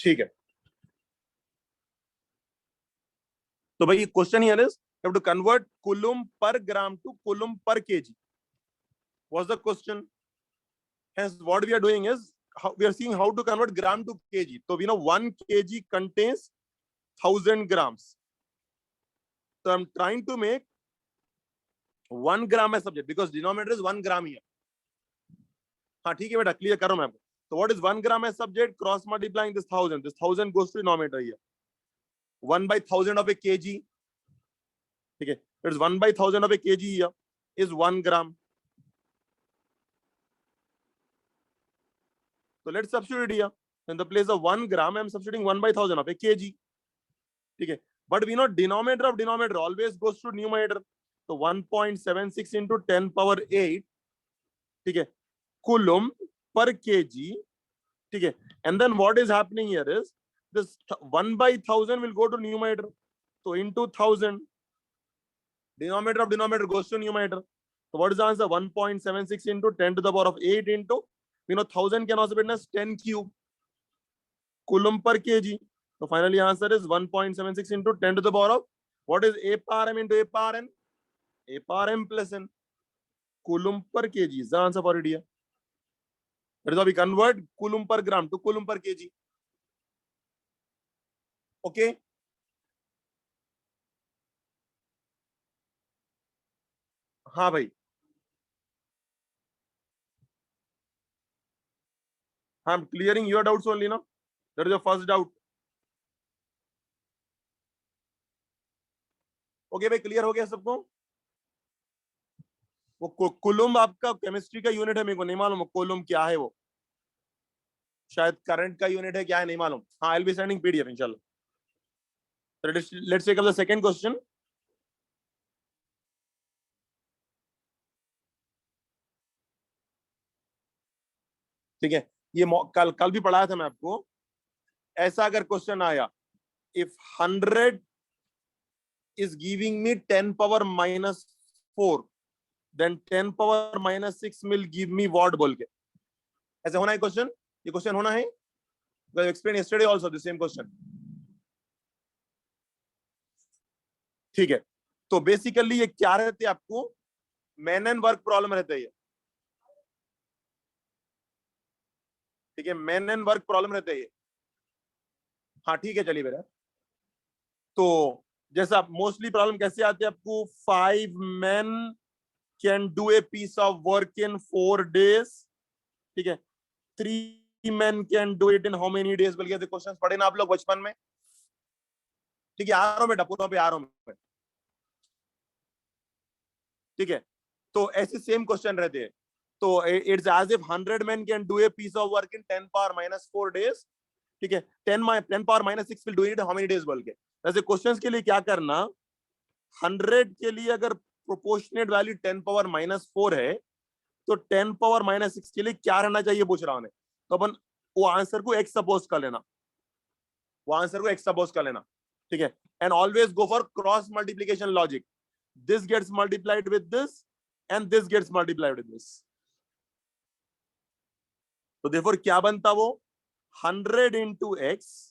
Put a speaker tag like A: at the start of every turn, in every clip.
A: ठीक है, तो भाई question here is you have to convert coulomb per gram to coulomb per kg. What's the question? Hence what we are doing is we are seeing how to convert gram to kg. So we know 1 kg contains 1000 grams. So I'm trying to make 1 gram as subject because denominator is 1 gram here. हाँ ठीक है बेटा, clear कर रहा हूं मैं आपको. So what is 1 gram as subject? Cross multiplying this 1000. This 1000 goes to denominator here. 1 by 1000 of a kg. ठीक है, it's 1 by 1000 of a kg here is 1 gram. So let's substitute here. In the place of 1 gram, I'm substituting 1 by 1000 of a kg. ठीक है, but we know denominator of denominator always goes to numerator. So 1.76 into 10 power 8. ठीक है, coulomb per kg. ठीक है, and then what is happening here is this 1 by 1000 will go to numerator. So into 1000. Denominator of denominator goes to numerator. So what is the answer? 1.76 into 10 to the power of 8 into, we know 1000 can also be written as 10 cube coulomb per kg. So finally answer is 1.76 into 10 to the power of, what is a power m into a power n? A power m plus n coulomb per kg is the answer for it here. That is how we convert coulomb per gram to coulomb per kg. Okay. हाँ भाई, I'm clearing your doubts only, no? That is your first doubt. Okay भाई, clear हो गया सबको? वो कुलुम आपका chemistry का unit है, मेरे को नहीं मालूम कुलुम क्या है, वो शायद करंट का यूनिट है, क्या है नहीं मालूम. हाँ, I will be sending PDF इंशाल्लाह. Let's take up the second question. ठीक है, ये कल भी पढ़ाया था मैं आपको. ऐसा अगर क्वेश्चन आया, if 100 is giving me 10 power minus 4, then 10 power minus 6 will give me what बोल के. ऐसे होना है क्वेश्चन, ये क्वेश्चन होना है. I explained yesterday also the same question. ठीक है, तो बेसिकली ये क्या रहते हैं आपको, मैन एंड वर्क प्रॉब्लम रहता है ये. ठीक है, मैन एंड वर्क प्रॉब्लम रहता है ये. हाँ ठीक है, चलिए बेटा. तो जैसा मोस्टली प्रॉब्लम कैसे आते हैं आपको, 5 men can do a piece of work in 4 days. ठीक है, 3 men can do it in how many days बोल के क्वेश्चंस पढ़े ना आप लोग बचपन में. ठीक है, आ रहा हूं बेटा, पूरा पे आ रहा हूं. ठीक है, तो ऐसे सेम क्वेश्चन रहते हैं. तो it's as if 100 men can do a piece of work in 10 power minus 4 days. ठीक है, 10 power minus 6 will do it in how many days बोल के. ऐसे क्वेश्चंस के लिए क्या करना, 100 के लिए अगर प्रोपोर्शनेट वैल्यू 10 पावर माइनस 4 है, तो 10 पावर माइनस 6 के लिए क्या रहना चाहिए पूछ रहा हूं. तो अपन वो आंसर को x सपोज कर लेना, वो आंसर को x सपोज कर लेना. ठीक है, and always go for cross multiplication logic. This gets multiplied with this and this gets multiplied with this. तो देयरफॉर क्या बनता वो, 100 into x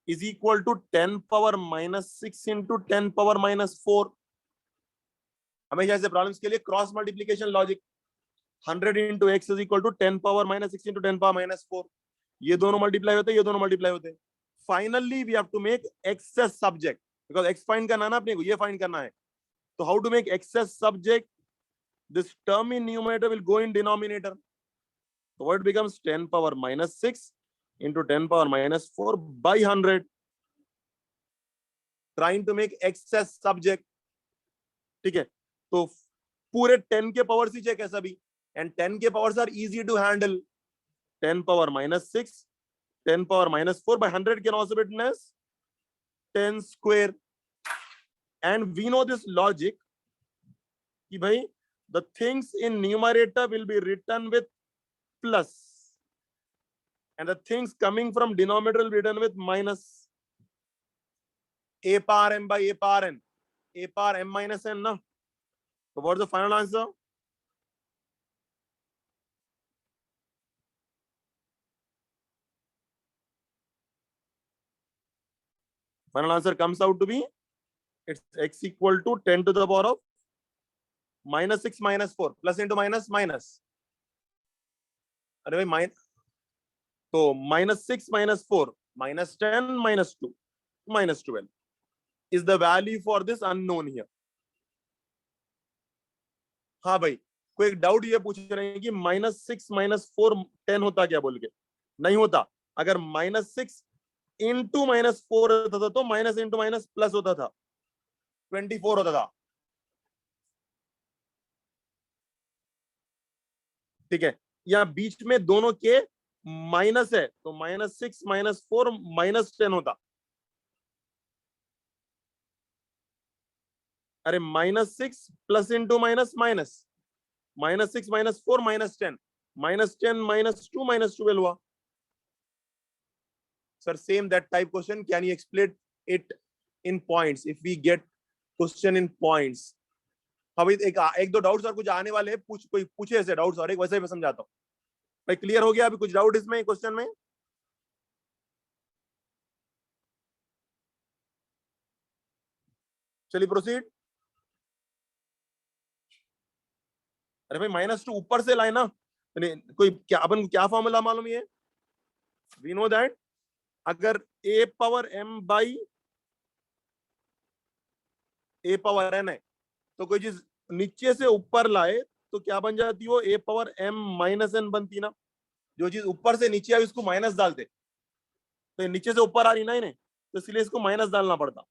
A: is equal to 10 power minus 6 into 10 power minus 4. हमेशा ऐसे प्रॉब्लम्स के लिए cross multiplication logic. 100 into x is equal to 10 power minus 6 into 10 power minus 4. ये दोनों मल्टीप्लाई होते हैं, ये दोनों मल्टीप्लाई होते हैं. Finally we have to make x as subject, because x find करना है ना अपने को, ये फाइंड करना है. तो how to make x as subject, this term in numerator will go in denominator. So what becomes 10 power minus 6 into 10 power minus 4 by 100. Trying to make x as subject. ठीक है, तो पूरे 10 के पावर्स ही check है सभी, and 10 के powers are easy to handle. 10 power minus 6, 10 power minus 4 by 100 can also be written as 10 square. And we know this logic कि भाई the things in numerator will be written with plus and the things coming from denominator will be written with minus. A power m by a power n, a power m minus n na. So what's the final answer? Final answer comes out to be it's x equal to 10 to the power of -6 -4 plus into minus minus, अरे भाई तो -6 -4 -10 -2 -12 is the value for this unknown here. हाँ भाई, कोई एक doubt ये पूछ रहे हैं कि -6 -4 10 होता क्या बोल के, नहीं होता। अगर -6 इंटू -4 होता था तो माइनस इंटू माइनस प्लस होता था, 24 होता था। ठीक है, यहाँ बीच में दोनों के माइनस है तो -6 -4 -10 होता। अरे -6 प्लस इंटू माइनस माइनस, -6 -4 -10, -10 -2 -12 हुआ। Sir, same that type question. Can you explain it in points? If we get question in points. अभी एक दो डाउट्स और कुछ आने वाले हैं, कोई पूछे ऐसे डाउट्स और एक वैसे ही मैं समझाता हूँ। भाई क्लियर हो गया अभी कुछ डाउट इसमें क्वेश्चन में? चलिए प्रोसीड। अरे भाई -2 ऊपर से लाए ना, कोई क्या अपन को क्या फॉर्मूला मालूम है? वी नो दैट अगर a power m by a power n है तो कोई चीज नीचे से ऊपर लाए तो क्या बन जाती हो? a power m minus n बनती ना। जो चीज ऊपर से नीचे आई उसको माइनस डालते, तो ये नीचे से ऊपर आ रही ना इन्हें, तो इसलिए इसको माइनस डालना पड़ता।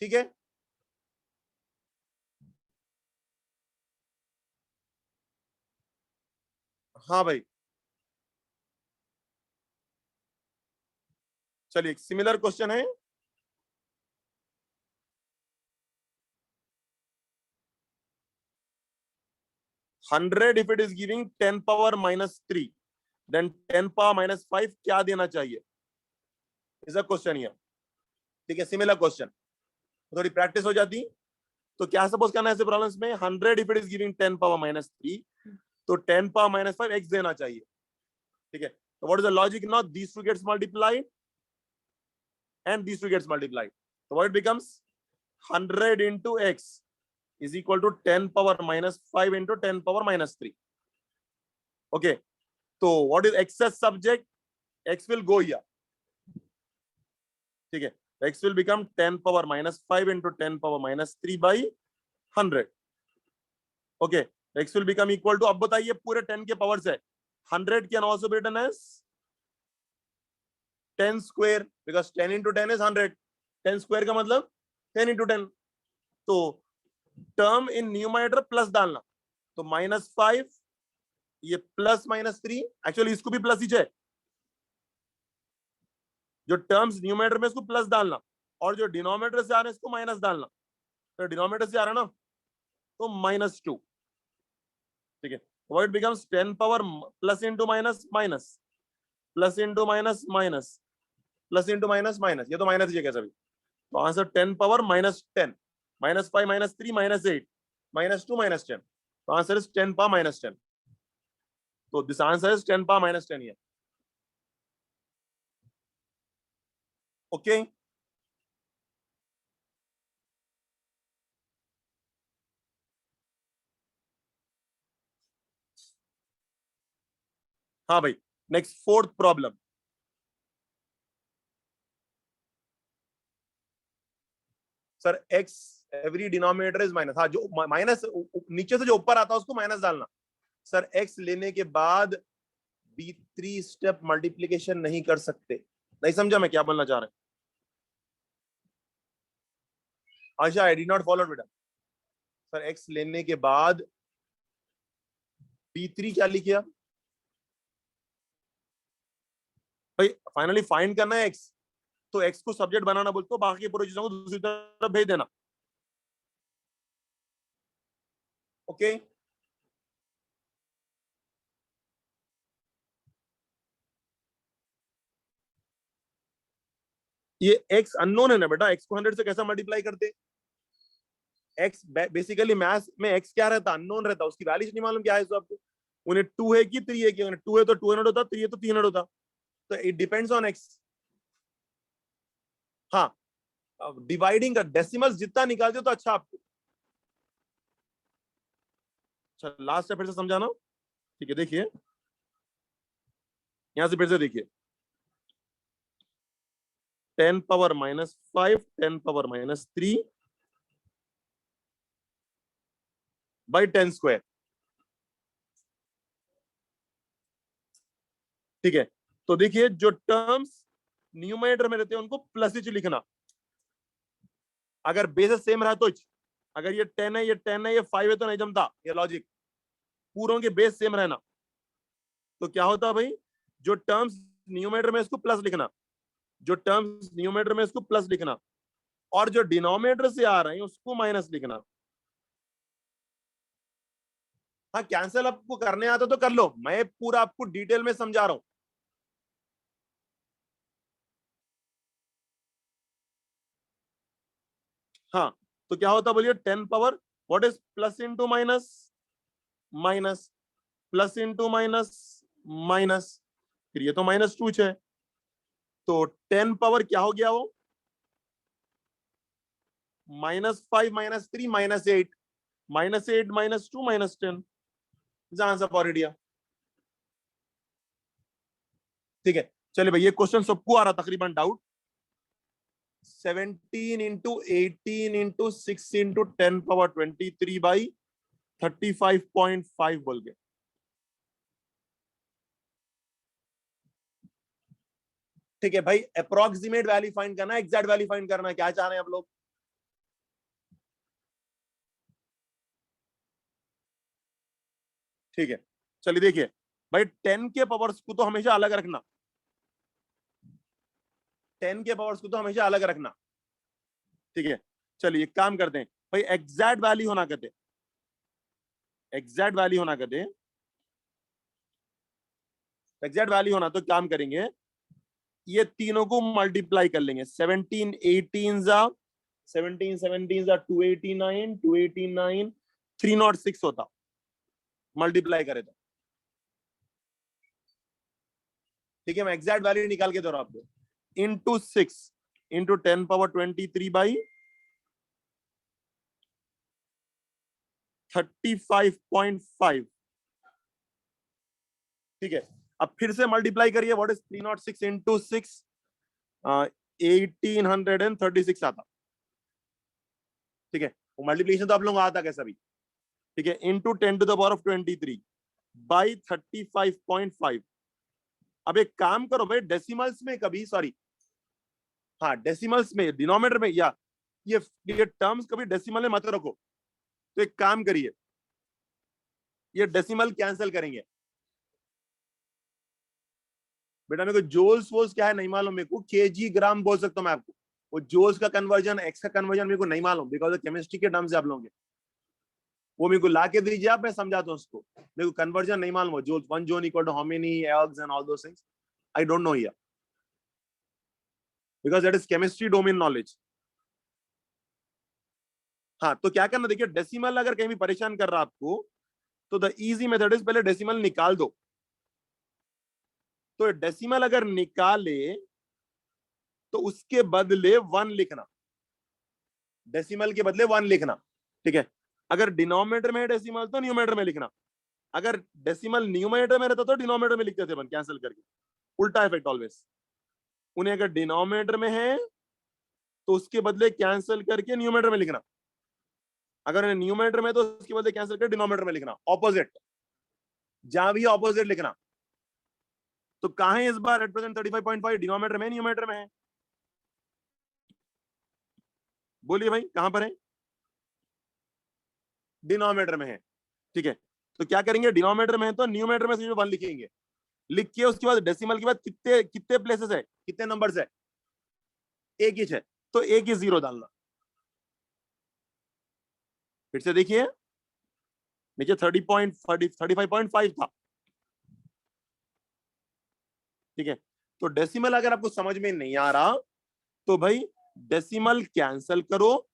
A: ठीक है, हाँ भाई। चलिए एक सिमिलर क्वेश्चन है। Hundred if it is giving 10 power -3 then 10 power -5 क्या देना चाहिए? Is a question here. ठीक है, सिमिलर क्वेश्चन, थोड़ी प्रैक्टिस हो जाती तो क्या सपोज करना है ऐसे प्रॉब्लम्स में? 100 if it is giving 10 power -3 तो 10 पावर -5 x देना चाहिए। ठीक है, तो what is the logic now? These two gets multiplied and these two gets multiplied, so what it becomes? 100 into x is equal to 10 power -5 into 10 power -3. Okay, so what is excess subject? X will go here. ठीक है, x will become 10 power -5 into 10 power -3 by 100. Okay, x will become equal to, अब बताइए पूरे 10 के power से 100 can also be written as 10 square because 10 into 10 is 100. 10 square का मतलब 10 into 10. तो टर्म इन न्यूमरेटर प्लस डालना, तो -5 ये प्लस -3, एक्चुअली इसको भी प्लस ही चाहिए। जो टर्म्स न्यूमरेटर में इसको प्लस डालना और जो डिनोमिनेटर से आ रहे हैं इसको माइनस डालना, तो डिनोमिनेटर से आ रहा है ना तो -2। ठीक है, what becomes 10 power plus into minus minus plus into minus minus plus into minus minus, ये तो माइनस ही है कैसे भी, तो आंसर 10 पावर -10 -5 -3 -8 -2 -10, तो आंसर इज 10 पावर -10। तो this answer is 10 power -10 here. Okay, हाँ भाई। Next fourth problem, sir x every denominator is minus. हाँ, जो माइनस नीचे से जो ऊपर आता है उसको माइनस डालना। सर x लेने के बाद b3 स्टेप मल्टीप्लीकेशन नहीं कर सकते, नहीं समझा मैं क्या बोलना चाह रहा हूं? आशा आई डिड नॉट फॉलो बेटा। सर x लेने के बाद b3 क्या लिखे आप भाई? फाइनली फाइंड करना है x, तो x को सब्जेक्ट बनाना बोलते हो, बाकी पूरी चीजों को दूसरी तरफ भेज देना। ओके, ये x अननोन है ना बेटा, x को 100 से कैसा मल्टीप्लाई करते? x बेसिकली मैथ्स में x क्या रहता? अननोन रहता, उसकी वैल्यूज नहीं मालूम क्या है। तो आपको उन्हें 2 है कि 3 है कि 2 है तो 200 होता, 3 है तो 300 होता, तो इट डिपेंड्स ऑन x। हाँ, डिवाइडिंग का डेसिमल्स जितना निकालते हो तो अच्छा आपको। अच्छा, लास्ट है, फिर से समझाना। ठीक है, देखिए यहां से फिर से देखिए, 10⁻⁵, 10⁻³ बाई 10²। ठीक है, तो देखिए जो टर्म्स न्यूमरेटर में रहते हैं उनको प्लस ही लिखना, अगर बेस सेम रहा तो। अगर ये 10 है, ये 10 है, ये 5 है तो नहीं जमता ये लॉजिक, पूरों के बेस सेम रहना। तो क्या होता भाई, जो टर्म्स न्यूमरेटर में इसको प्लस लिखना, जो टर्म्स न्यूमरेटर में इसको प्लस लिखना, और जो डिनोमिनेटर से आ रहे हैं उसको माइनस लिखना। हाँ, कैंसिल आपको करने आता तो कर लो, मैं पूरा आपको डिटेल में समझा रहा हूं। हाँ, तो क्या होता बोलिए, 10 power, what is plus into minus, minus, plus into minus, minus, फिर ये तो -2 है, तो 10 पावर क्या हो गया वो, -5, -3, -8, -8, -2, -10, आंसर फॉर इंडिया। ठीक है, चलिए भाई, ये क्वेश्चन सबको आ रहा तकरीबन डाउट। 17 × 18 × 6 × 10⁻23/35.5 बोल के। ठीक है भाई, अप्रोक्सीमेट वैल्यू फाइंड करना है, एग्जैक्ट वैल्यू फाइंड करना है, क्या चाह रहे हैं आप लोग? ठीक है, चलिए देखिए भाई, 10 के पावर्स को तो हमेशा अलग रखना, 10 के पावर्स को तो हमेशा अलग रखना। ठीक है, चलिए एक काम करते हैं भाई, एग्जैक्ट वैल्यू होना कहते, एग्जैक्ट वैल्यू होना कहते, एग्जैक्ट वैल्यू होना तो काम करेंगे, ये तीनों को मल्टीप्लाई कर लेंगे। 17 289 306 होता, मल्टीप्लाई करे तो। ठीक है, मैं एग्जैक्ट वैल्यू निकाल के दे रहा हूं आपको, इंटू 6 इंटू 10⁻23 बाई 35.5। ठीक है, अब फिर से मल्टीप्लाई करिए, व्हाट इज 306 इंटू 6, 1836 आता। ठीक है, वो मल्टीप्लिकेशन तो आप लोगों को आता कैसा भी। ठीक है, इंटू 10⁻23 बाई 35.5। अब एक काम करो भाई, डेसिमल्स में कभी, सॉरी, हाँ डेसिमल्स में, डिनोमिनेटर में, या ये टर्म्स कभी डेसिमल में मत रखो। तो एक काम करिए, ये डेसिमल कैंसिल करेंगे। बेटा मेरे को जोल्स वोल्स क्या है नहीं मालूम, मेरे को केजी ग्राम बोल सकता हूँ मैं आपको, वो जोल्स का कन्वर्जन, एक्स का कन्वर्जन मेरे को नहीं मालूम, बिकॉज केमिस्ट्री के टर्म्स आप लोगों के, वो मेरे को ला के दीजिए आप, मैं समझाता हूँ उसको। मेरे को कन्वर्जन नहीं मालूम, joules, 1 joule equal to how many ergs and all those things, I don't know here, because that is chemistry domain knowledge. हाँ, तो क्या करना, देखिए डेसिमल अगर कहीं भी परेशान कर रहा है आपको, तो द इजी मेथड इज पहले डेसिमल निकाल दो। तो डेसिमल अगर निकाले तो उसके बदले 1 लिखना, डेसिमल के बदले 1 लिखना। ठीक है, अगर डिनोमिनेटर में है डेसिमल तो न्यूमरेटर में लिखना, अगर डेसिमल न्यूमरेटर में रहता तो डिनोमिनेटर में लिखते थे अपन कैंसिल करके, उल्टा इफेक्ट ऑलवेज। उन्हें अगर डिनोमिनेटर में है तो उसके बदले कैंसिल करके न्यूमरेटर में लिखना, अगर उन्हें न्यूमरेटर में तो उसके बदले कैंसिल करके डिनोमिनेटर में लिखना, ऑपोजिट, जहां भी ऑपोजिट लिखना। तो कहां है इस बार एट प्रेजेंट 35.5, डिनोमिनेटर में न्यूमरेटर में है? बोलिए भाई कहां पर है? डिनोमिनेटर में है। ठीक है, तो क्या करेंगे, डिनोमिनेटर में है तो न्यूमरेटर में से 1 लिखेंगे, लिख के उसके बाद डेसिमल के बाद कितने कितने प्लेसेस है, कितने नंबर्स है, एक ही है, तो एक ही 0 डालना। फिर से देखिए, नीचे 35.5 था। ठीक है, तो डेसिमल अगर आपको समझ में नहीं आ रहा तो भाई डेसिमल कैंसिल करो,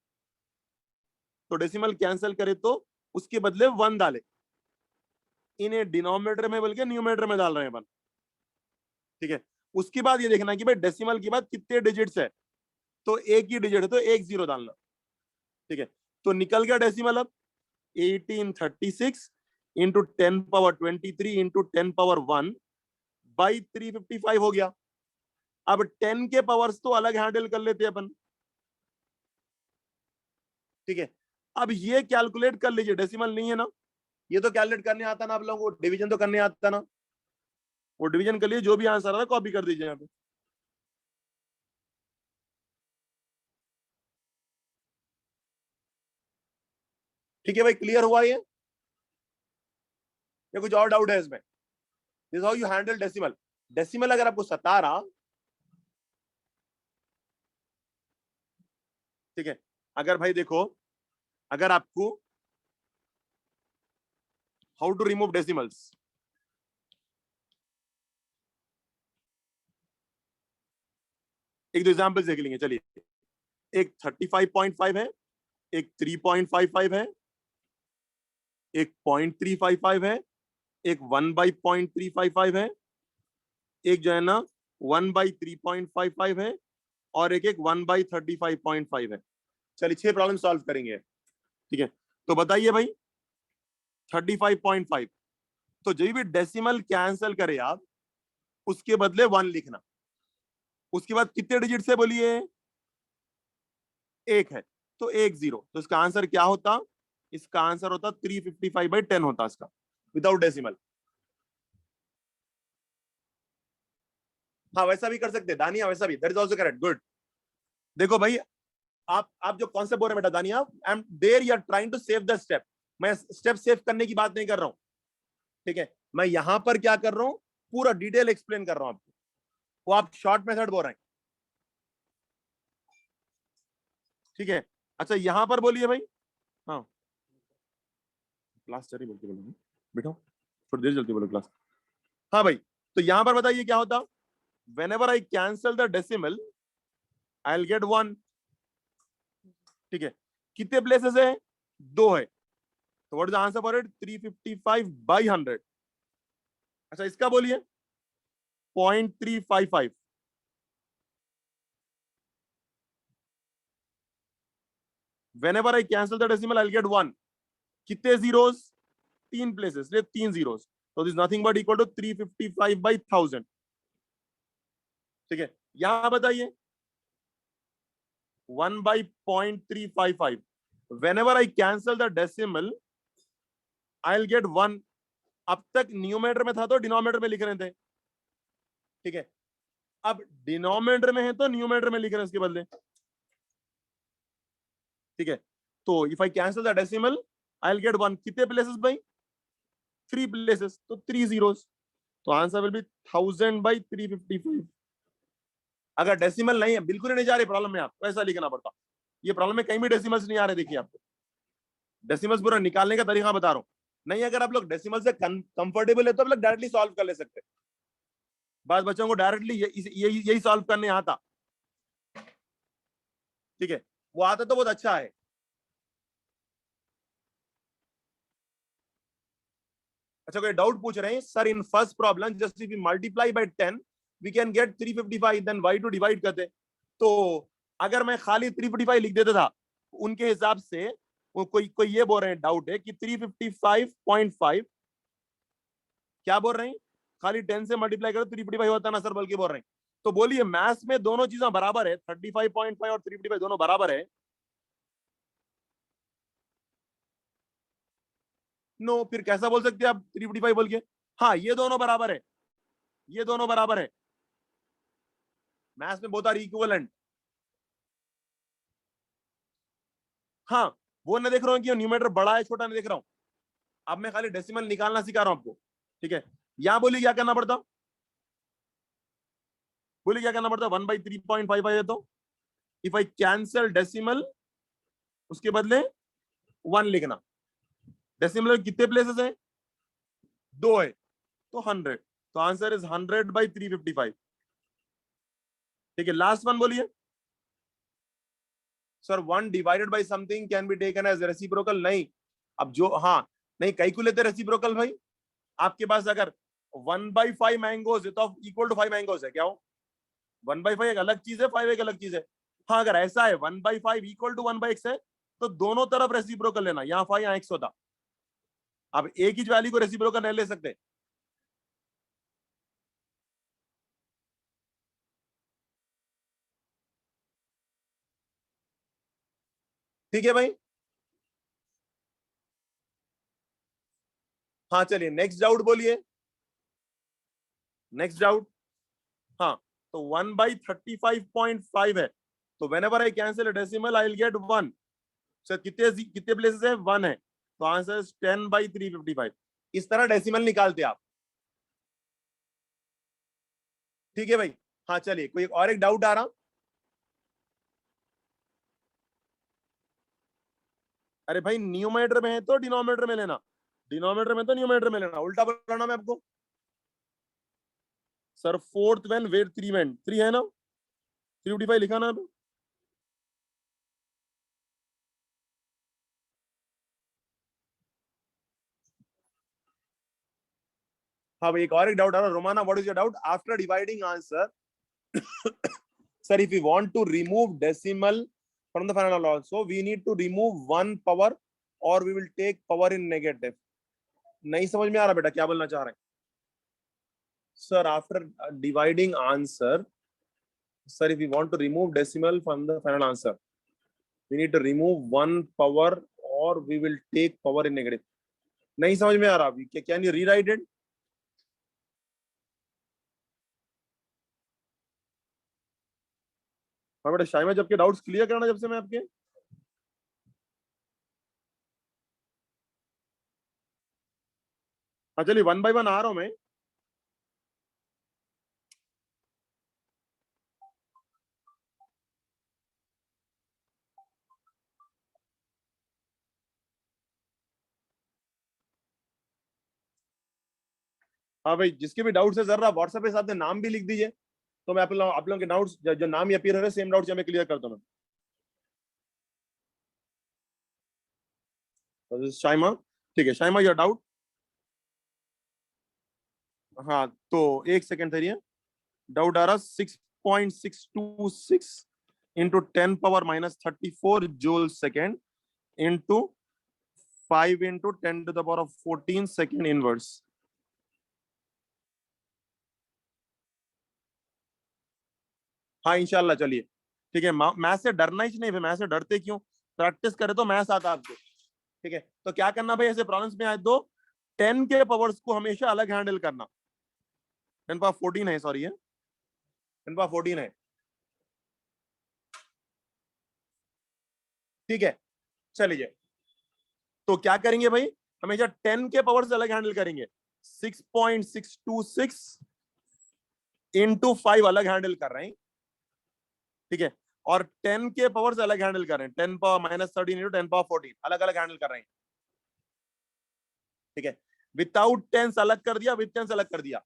A: तो डेसिमल कैंसिल करे तो उसके बदले 1 डाले, इन्हें डिनोमिनेटर में बल्कि न्यूमरेटर में डाल रहे हैं अपन। ठीक है, उसके बाद ये देखना कि भाई डेसिमल के बाद कितने डिजिट्स है, तो एक ही डिजिट है तो एक जीरो डालना, ठीक है। तो निकल गया डेसिमल अब 1836 into 10 power 23 into 10 power 1 by 355 हो गया। अब 10 के पावर्स तो अलग हैंडल कर लेते हैं अपन, ठीक है। अब ये कैलकुलेट कर लीजिए, डेसिमल नहीं है ना, ये तो कैलकुलेट करने आता ना आप लोगों को, डिवीजन तो करने आता ना, वो डिवीजन कर लिए, जो भी आंसर आ रहा है कॉपी कर दीजिए यहाँ पे। ठीक है भाई, क्लियर हुआ ये? या कुछ और डाउट है इसमें? This how you handle decimal. Decimal अगर आपको सता रहा, ठीक है, अगर भाई देखो, अगर आपको हाउ टू रिमूव डेसिमल्स, एक दो एग्जाम्पल देख लेंगे, चलिए। एक 35.5 है, एक 3.55 है, एक 0.355 है, एक 1/0.355 है, एक जो है ना 1/3.55 है, और एक 1/35.5 है। चलिए 6 प्रॉब्लम सॉल्व करेंगे, ठीक है। तो बताइए भाई 35.5, तो जब भी डेसिमल कैंसिल करे आप, उसके बदले 1 लिखना। उसके बाद कितने डिजिट से बोलिए? एक है, तो एक जीरो। तो इसका आंसर क्या होता? इसका आंसर होता 355/10 होता इसका, विदाउट डेसिमल। हाँ वैसा भी कर सकते हैं दानिया, वैसा भी, that is also correct, good. देखो भाई, आप जो कॉन्सेप्ट बोल रहे हैं बेटा Dania, I am there, you are trying to save the step. मैं स्टेप सेव करने की बात नहीं कर रहा हूं, ठीक है। मैं यहां पर क्या कर रहा हूं, पूरा डिटेल एक्सप्लेन कर रहा हूं आपको, वो आप शॉर्ट मेथड बोल रहे हैं, ठीक है। अच्छा यहां पर बोलिए भाई, हाँ क्लास चली, बोलते बोलो बैठो, थोड़ी देर चलती बोलो क्लास। हाँ भाई, तो यहां पर बताइए क्या होता, whenever I cancel the decimal I'll get 1, ठीक है। कितने प्लेसेस है? 2 है, तो what is the answer for it? 355/100। अच्छा इसका बोलिए 0.355, whenever I cancel the decimal I'll get 1, कितने जीरोस? 3 प्लेसेस, ले 3 जीरोस, तो this nothing but equal to 355/1000, ठीक है। यहां बताइए 1/0.355, whenever I cancel the decimal I'll get 1। अब तक न्यूमरेटर में था तो डिनोमिनेटर में लिख रहे थे, ठीक है। अब डिनोमिनेटर में है तो न्यूमरेटर में लिख रहे हैं इसके बदले, ठीक है। तो if I cancel the decimal I will get 1, कितने प्लेसेस भाई? 3 प्लेसेस, तो 3 जीरोस, तो आंसर विल बी 1000/355। अगर डेसिमल नहीं है, बिल्कुल ही नहीं जा रही प्रॉब्लम में, आपको ऐसा लिखना पड़ता। ये प्रॉब्लम में कहीं भी डेसिमल्स नहीं आ रहे, देखिए आपको डेसिमल्स पूरा निकालने का तरीका बता रहा हूं। नहीं अगर आप लोग डेसिमल से कंफर्टेबल है तो आप लोग डायरेक्टली सॉल्व कर ले सकते हैं। बाद बच्चों को डायरेक्टली यही सॉल्व करने आता, ठीक है, वो आता तो बहुत अच्छा है। अच्छा कोई डाउट पूछ रहे हैं sir, in first problem just if we multiply by 10 we can get 355, then why to divide करते? तो अगर मैं खाली 355 लिख देता था, उनके हिसाब से वो कोई कोई ये बोल रहे हैं, डाउट है कि 355.5 क्या बोल रहे हैं, खाली 10 से मल्टीप्लाई करो 355 होता ना सर, बल्कि बोल रहे हैं। तो बोलिए मैथ्स में दोनों चीजें बराबर है, 35.5 और 355 दोनों बराबर है। नो, फिर कैसा बोल सकते हैं आप 355 बोल के? हाँ ये दोनों बराबर है, ये दोनों बराबर है, मैथ्स में बोथ आर इक्विवेलेंट। हाँ वो मैं देख रहा हूँ कि न्यूमरेटर बड़ा है छोटा नहीं देख रहा हूँ, अब मैं खाली डेसिमल निकालना सिखा रहा हूँ आपको, ठीक है। यहां बोलिए क्या करना पड़ता, बोलिए क्या करना पड़ता, 1/3.55 है तो इफ आई कैंसल डेसिमल उसके बदले 1 लिखना। डेसिमल कितने प्लेसेस है? 2 है, तो 100, तो आंसर इज 100/355, ठीक है। लास्ट वन बोलिए sir, 1 divided by something can be taken as reciprocal, नहीं। अब जो, हाँ नहीं, कई को लेते रेसिप्रोकल भाई, आपके पास अगर 1/5 मैंगोज है तो इक्वल टू 5 मैंगोज है, क्या हो? 1/5 एक अलग चीज है, 5 एक अलग चीज है। हाँ अगर ऐसा है 1/5 इक्वल टू 1/x है तो दोनों तरफ रेसिप्रोकल लेना, यहाँ 5 यहाँ x होता। अब एक ही वैल्यू को रेसिप्रोकल नहीं ले सकते। ठीक है भाई। हाँ चलिए नेक्स्ट डाउट बोलिए, नेक्स्ट डाउट। हाँ तो 1/35.5 है, तो when ever I cancel decimal I will get 1। Sir कितने कितने प्लेसेस है, 1 है, तो आंसर 10/355। इस तरह डेसिमल निकालते आप। ठीक है भाई। हाँ चलिए कोई और एक डाउट आ रहा। अरे भाई न्यूमरेटर में है तो डिनोमिनेटर में लेना, डिनोमिनेटर में तो न्यूमरेटर में लेना, उल्टा बोलना मैं आपको। Sir fourth when wait 3 when 3 है ना, 355 लिखा ना। हाँ भाई एक और एक डाउट आ रहा। Romana what is your doubt? After dividing answer sir, if we want to remove decimal from the final also, we need to remove one power or we will take power in negative. नहीं समझ में आ रहा बेटा क्या बोलना चाह रहे हैं? Sir, after dividing answer, sir, if we want to remove decimal from the final answer, we need to remove one power or we will take power in negative. नहीं समझ में आ रहा अभी, कैन यू रीराइट इट? हाँ बेटा शायद जब के डाउट्स क्लियर करना जब से मैं आपके। हाँ चलिए 1 बाय 1 आ रहा हूं मैं। हाँ भाई जिसके भी डाउट्स है जरा व्हाट्सएप पे साथ में नाम भी लिख दीजिए, तो मैं आप लोगों के डाउट्स जो नाम ही अपीयर हो रहे हैं सेम डाउट्स मैं क्लियर करता हूँ। शाइमा, ठीक है शाइमा योर डाउट। हाँ तो एक सेकंड ठहरिए, डाउट आ रहा 6.626 into 10⁻−34 joule second into 5 into 10⁻14 second inverse. हाँ इंशाल्लाह चलिए ठीक है। मैथ से डरना ही नहीं, मैथ से डरते क्यों, प्रैक्टिस करे तो मैथ आता आपको। ठीक है तो क्या करना भाई, ऐसे प्रॉब्लम्स में आए तो 10 के पावर्स को हमेशा अलग हैंडल करना। 10⁻14 है, सॉरी है 10⁻14 है। ठीक है चलिए तो क्या करेंगे भाई, हमेशा 10 के पावर्स अलग हैंडल करेंगे। 6.626 इंटू 5 अलग हैंडल कर रहे हैं। ठीक है और 10 के पावर्स अलग हैंडल कर रहे हैं, 10⁻−13 इंटू 10⁻14 अलग अलग हैंडल कर रहे हैं। ठीक है विदाउट टेंस अलग कर दिया, विद टेंस अलग कर दिया।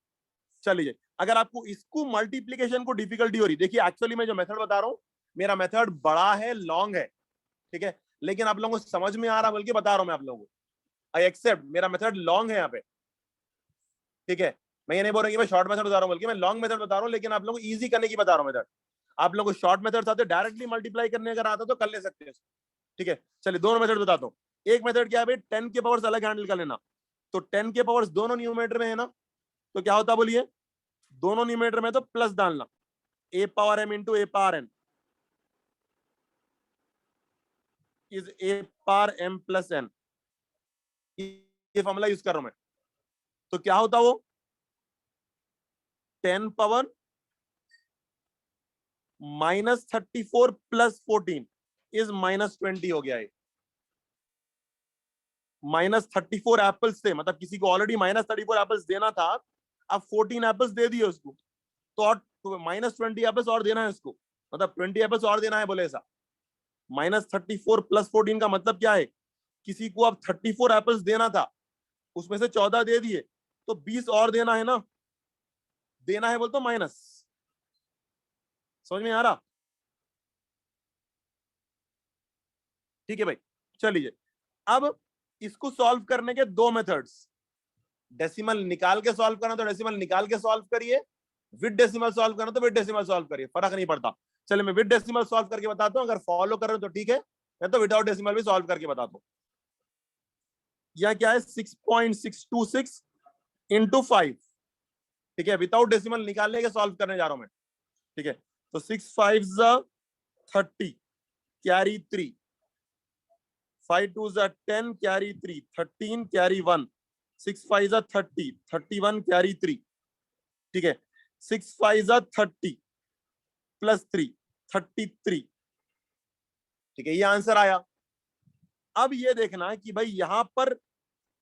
A: चलिए अगर आपको इसको मल्टीप्लीकेशन को डिफिकल्टी हो रही, देखिए एक्चुअली मैं जो मेथड बता रहा हूं मेरा मेथड बड़ा है, लॉन्ग है। ठीक है लेकिन आप लोगों को समझ में आ रहा बल्कि बता रहा हूं मैं आप लोगों को, आई एक्सेप्ट मेरा मेथड लॉन्ग है यहाँ पे। ठीक है मैं ये नहीं बोल रहा कि मैं शॉर्ट मेथड बता रहा हूँ, बल्कि मैं लॉन्ग मेथड बता रहा हूँ, लेकिन आप लोगों को इजी करने की बता रहा हूँ मेथड। आप लोगों को शॉर्ट मेथड आते डायरेक्टली मल्टीप्लाई करने अगर आता तो कर ले सकते हैं। ठीक है चलिए दोनों मेथड बताता हूँ। एक मेथड क्या है भाई, 10 के पावर्स अलग हैंडल कर लेना। तो 10 के पावर्स दोनों न्यूमरेटर में है ना, तो क्या होता बोलिए, दोनों न्यूमरेटर में तो प्लस डालना, a power m into a power n is a power m plus n। ये फॉर्मूला यूज कर रहा हूं मैं। तो क्या होता वो 10 पावर -34 प्लस 14 इज -20 हो गया है। -34 एप्पल्स थे, मतलब किसी को ऑलरेडी -34 एप्पल्स देना था, अब 14 एप्पल्स दे दिए उसको, तो और -20 एप्पल्स और देना है उसको, मतलब 20 एप्पल्स और देना है बोले ऐसा। -34 प्लस 14 का मतलब क्या है, किसी को अब 34 एप्पल्स देना था, उसमें से 14 दे दिए, तो 20 और देना है ना, देना है बोल तो माइनस। समझ में आ रहा? ठीक है भाई चलिए अब इसको सॉल्व करने के दो मेथड्स, डेसिमल निकाल के सॉल्व करना तो डेसिमल निकाल के सॉल्व करिए, विद डेसिमल सॉल्व करना तो विद डेसिमल सॉल्व करिए, फर्क नहीं पड़ता। चलिए मैं विद डेसिमल सॉल्व करके बताता हूँ, अगर फॉलो कर रहे हो तो ठीक है, मैं तो विदाउट डेसिमल भी सॉल्व करके बताता हूँ। यह क्या है 6.626 इंटू 5, ठीक है, विदाउट डेसिमल निकालने के सॉल्व करने जा रहा हूं मैं, ठीक है। तो 6 5 30 कैरी 3, 5 2 10 कैरी 3, 13 कैरी 1, 6 5 30, 31 कैरी 3, ठीक है। 6 5 30 प्लस 3 33, ठीक है, ये आंसर आया। अब ये देखना कि भाई यहां पर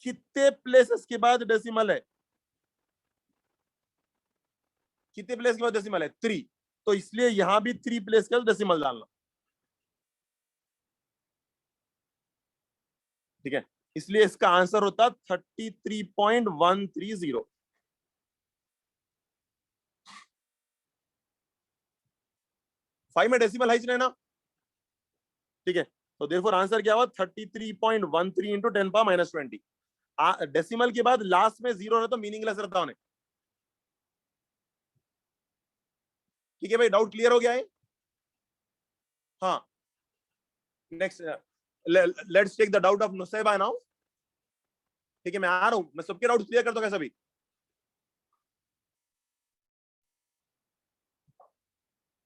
A: कितने प्लेसेस के बाद डेसिमल है, कितने प्लेस के बाद डेसिमल है 3, तो इसलिए यहां भी 3 प्लेस का डेसिमल डालना, ठीक है। इसलिए इसका आंसर होता 33.130। 5 में डेसिमल हाइट रहना, ठीक है। तो देयरफॉर आंसर क्या हुआ 33.13 इंटू 10 पावर माइनस 20। डेसिमल के बाद लास्ट में जीरो रहता तो मीनिंगलेस रहता उन्हें, ठीक है भाई, डाउट क्लियर हो गया है। हाँ, next let's take the doubt of Nusaiba now, ठीक है, मैं आ रहा हूं, मैं सबके डाउट क्लियर कर दूंगा सभी।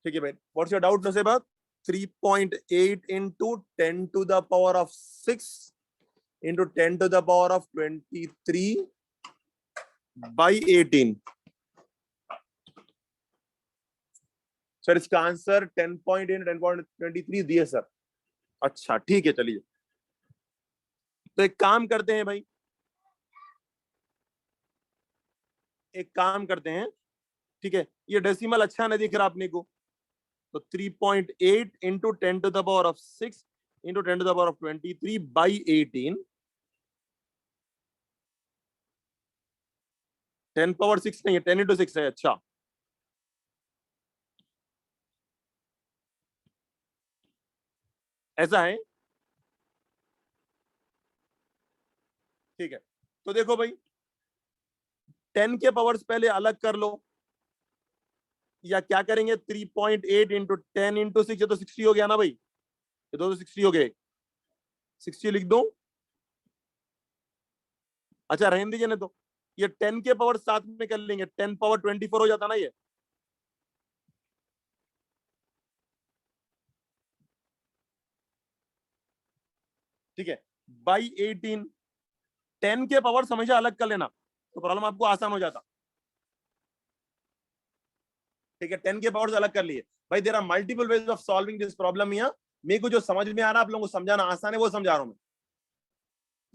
A: ठीक है भाई, what's your doubt Nusaiba? 3.8 into 10 to the power of 6 into 10 to the power of 23 by 18। Sir इसका आंसर 10.8 10.23 दिए सर। अच्छा ठीक है, चलिए तो एक काम करते हैं भाई, एक काम करते हैं, ठीक है, ये डेसिमल अच्छा नहीं दिख रहा अपने को, तो 3.8 into 10 to the power of 6 into 10 to the power of 23 by 18, 10 power 6 नहीं है, 10 इंटू 6 है। अच्छा ऐसा है, ठीक है। तो देखो भाई 10 के पावर्स पहले अलग कर लो, या क्या करेंगे 3.8 इंटू 10 इंटू 6, ये तो 60 हो गया ना भाई, ये तो 60 हो गए, 60 लिख दो। अच्छा रहने दीजिए, ना तो ये 10 के पावर साथ में कर लेंगे, 10 पावर 24 हो जाता ना ये, ठीक है, बाई 18। 10 के पावर हमेशा अलग कर लेना तो प्रॉब्लम आपको आसान हो जाता, ठीक है। 10 के पावर्स अलग कर लिए भाई, there are multiple ways of solving this problem. यहाँ मेरे को जो समझ में आ रहा है, आप लोगों को समझाना आसान है वो समझा रहा हूं मैं,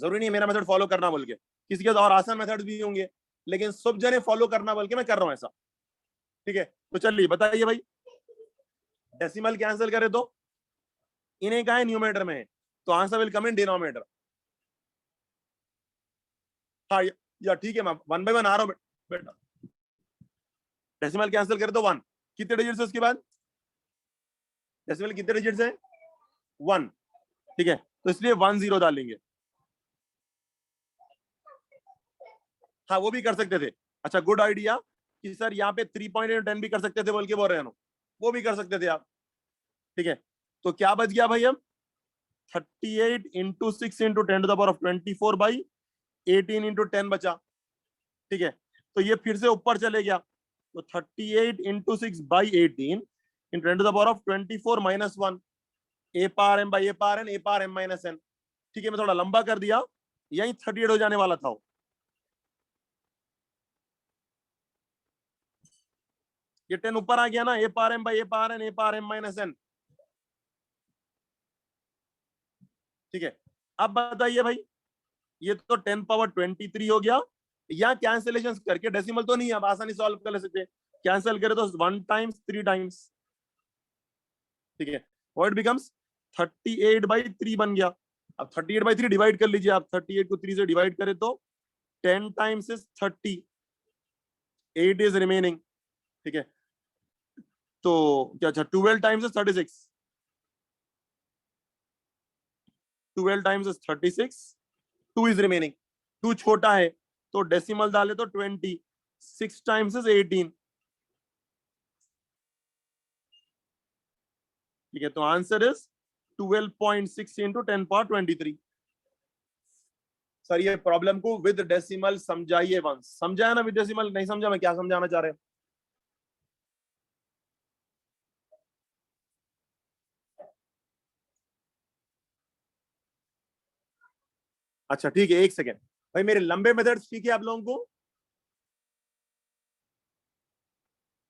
A: जरूरी नहीं है मेरा मेथड फॉलो करना बोल के, किसी के और आसान मेथड भी होंगे, लेकिन सब जने फॉलो करना बोल के मैं कर रहा हूं ऐसा, ठीक है। तो चलिए बताइए भाई, डेसिमल कैंसिल करे तो इन्हें कहा है न्यूमरेटर में है, तो answer will come in denominator. हाँ या ठीक है, मैं 1 बाय 1 आ रहा हूँ बेटा। डेसिमल कैंसिल करे तो 1, कितने डिजिट्स है उसके बाद, डेसिमल कितने डिजिट्स है 1, ठीक है, तो इसलिए 1 0 डालेंगे। हाँ वो भी कर सकते थे, अच्छा गुड आइडिया कि सर यहाँ पे 3.10 भी कर सकते थे बोल के बोल रहे हैं, वो भी कर सकते थे आप, ठीक है। तो क्या बच गया भाई, हम 38 into 6 into 10 to the power of 24 by 18 into 10 बचा, ठीक है। तो ये फिर से ऊपर चले गया, तो 38 into 6 by 18 into 10 to the power of 24 minus 1, A power M by A power N, A power M minus N, ठीक है। मैं थोड़ा लंबा कर दिया, यही 38 हो जाने वाला था वो। ये 10 ऊपर आ गया ना, A power M by A power N, A power M minus N, ठीक है। अब बताइए भाई, ये तो 10 पावर 23 हो गया, या कैंसिलेशन करके, डेसिमल तो नहीं है, अब आसानी सॉल्व कर ले सकते, कैंसिल करे तो 1 टाइम्स 3 टाइम्स, ठीक है। व्हाट बिकम्स 38 बाई 3 बन गया। अब 38 बाई 3 डिवाइड कर लीजिए आप, 38 को 3 से डिवाइड करें तो 10 टाइम्स इज 30, 8 इज रिमेनिंग, ठीक है। तो क्या, अच्छा 12 times is 36, 12 times is 36, 2 is remaining, 2 छोटा है तो डेसिमल डाले तो 20, 6 टाइम्स इज 18, ठीक है, तो answer is 12.6 into 10 power 23। Sir ये प्रॉब्लम को विद डेसिमल समझाइए वंस। समझाया ना विद डेसिमल? नहीं समझा? मैं क्या समझाना चाह रहे हैं? अच्छा ठीक है, एक सेकेंड भाई, मेरे लंबे मेथड्स ठीक है आप लोगों को?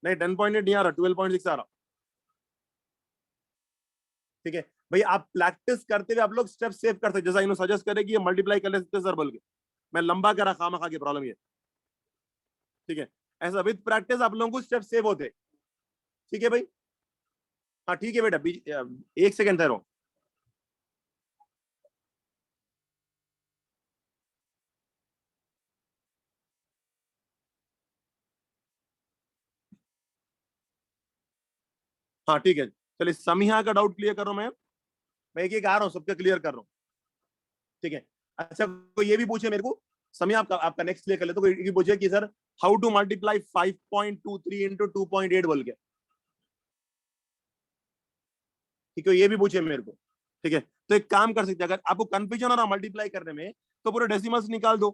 A: नहीं 10.8 नहीं आ रहा, 12.6 आ रहा। ठीक है भाई, आप प्रैक्टिस करते हुए आप लोग स्टेप सेव कर सकते, जैसा इन्होंने सजेस्ट करे कि ये मल्टीप्लाई कर ले सकते सर बोल के, मैं लंबा करा खामा खा के प्रॉब्लम ये। ठीक है, ऐसा विद प्रैक्टिस आप लोगों को स्टेप सेव होते। ठीक है भाई, हाँ ठीक है बेटा, एक सेकेंड ठहरो। हाँ ठीक है, चलिए समीहा का डाउट क्लियर कर रहा हूं मैं एक एक आ रहा हूँ, सबके क्लियर कर रहा हूँ। ठीक है, अच्छा कोई ये भी पूछे मेरे को, समीहा आपका आपका नेक्स्ट क्लियर कर ले, तो कोई ये पूछे कि sir how to multiply 5.23 into 2.8 बोल के। ठीक है, ये भी पूछे मेरे को। ठीक है, तो एक काम कर सकते हैं, अगर आपको कंफ्यूजन हो रहा मल्टीप्लाई करने में तो पूरे डेसिमल्स निकाल दो।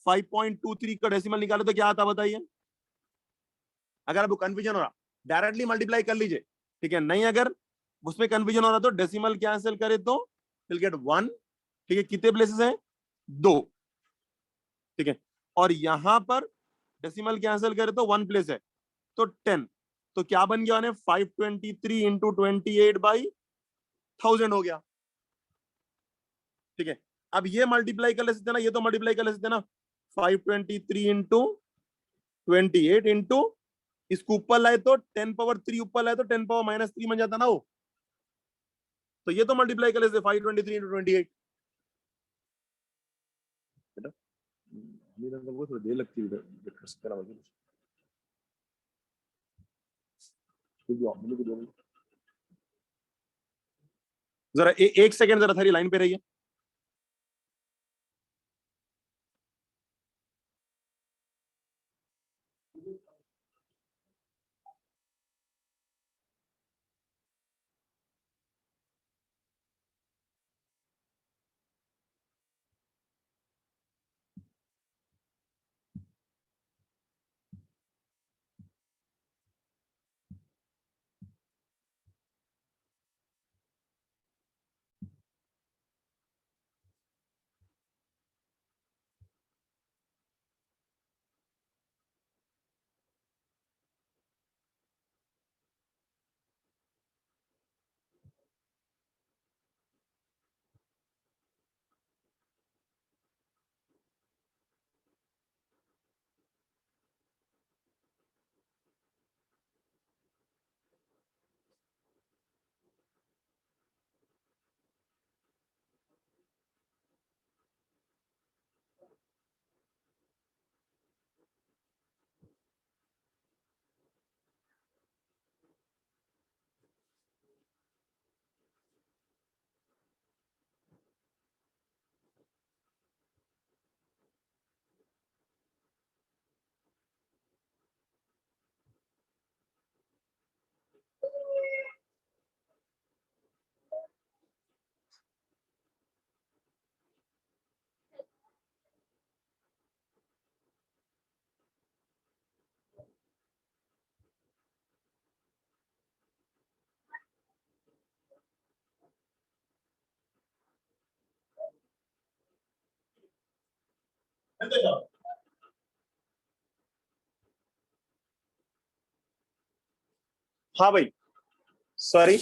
A: 5.23 का डेसिमल निकालो तो क्या आता बताइए, अगर आपको कंफ्यूजन हो रहा डायरेक्टली मल्टीप्लाई कर लीजिए। ठीक है, नहीं अगर उसमें कंफ्यूजन हो रहा तो डेसिमल कैंसिल करे तो विल गेट 1। ठीक है, कितने प्लेसेस हैं? 2। ठीक है, और यहां पर डेसिमल कैंसिल करे तो 1 प्लेस है, तो 10। तो क्या बन गया? 523 इंटू 28/1000 हो गया। ठीक है, अब ये मल्टीप्लाई कर ले सकते ना, ये तो मल्टीप्लाई कर ले सकते ना, 523 इंटू 28 इंटू, इसको ऊपर लाए तो 10 पावर 3 ऊपर लाए तो 10 पावर -3 बन जाता ना वो। तो ये तो मल्टीप्लाई कर लेते 523 इंटू 28। बेटा मेरे अंकल को थोड़ी देर लगती है कर सकते ना मुझे जरा एक सेकंड जरा थारी लाइन पे रहिए। हाँ भाई, sorry.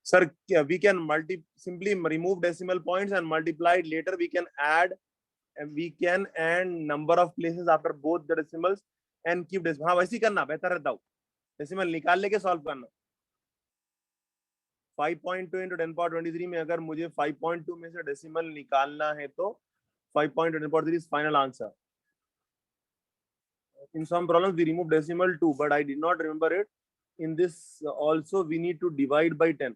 A: Sir, we can simply remove decimal points and multiply it. Later we can add number of places after both the decimals and keep decimal. हाँ वैसे ही करना बेहतर रहता हूँ, डेसिमल निकाल लेके सॉल्व करना। 5.2 इंटू 10 पावर 23 में अगर मुझे 5.2 में से डेसिमल निकालना है तो 5.2 10 power 3 is final answer. In some problems we remove decimal too, but I did not remember it. In this also we need to divide by 10.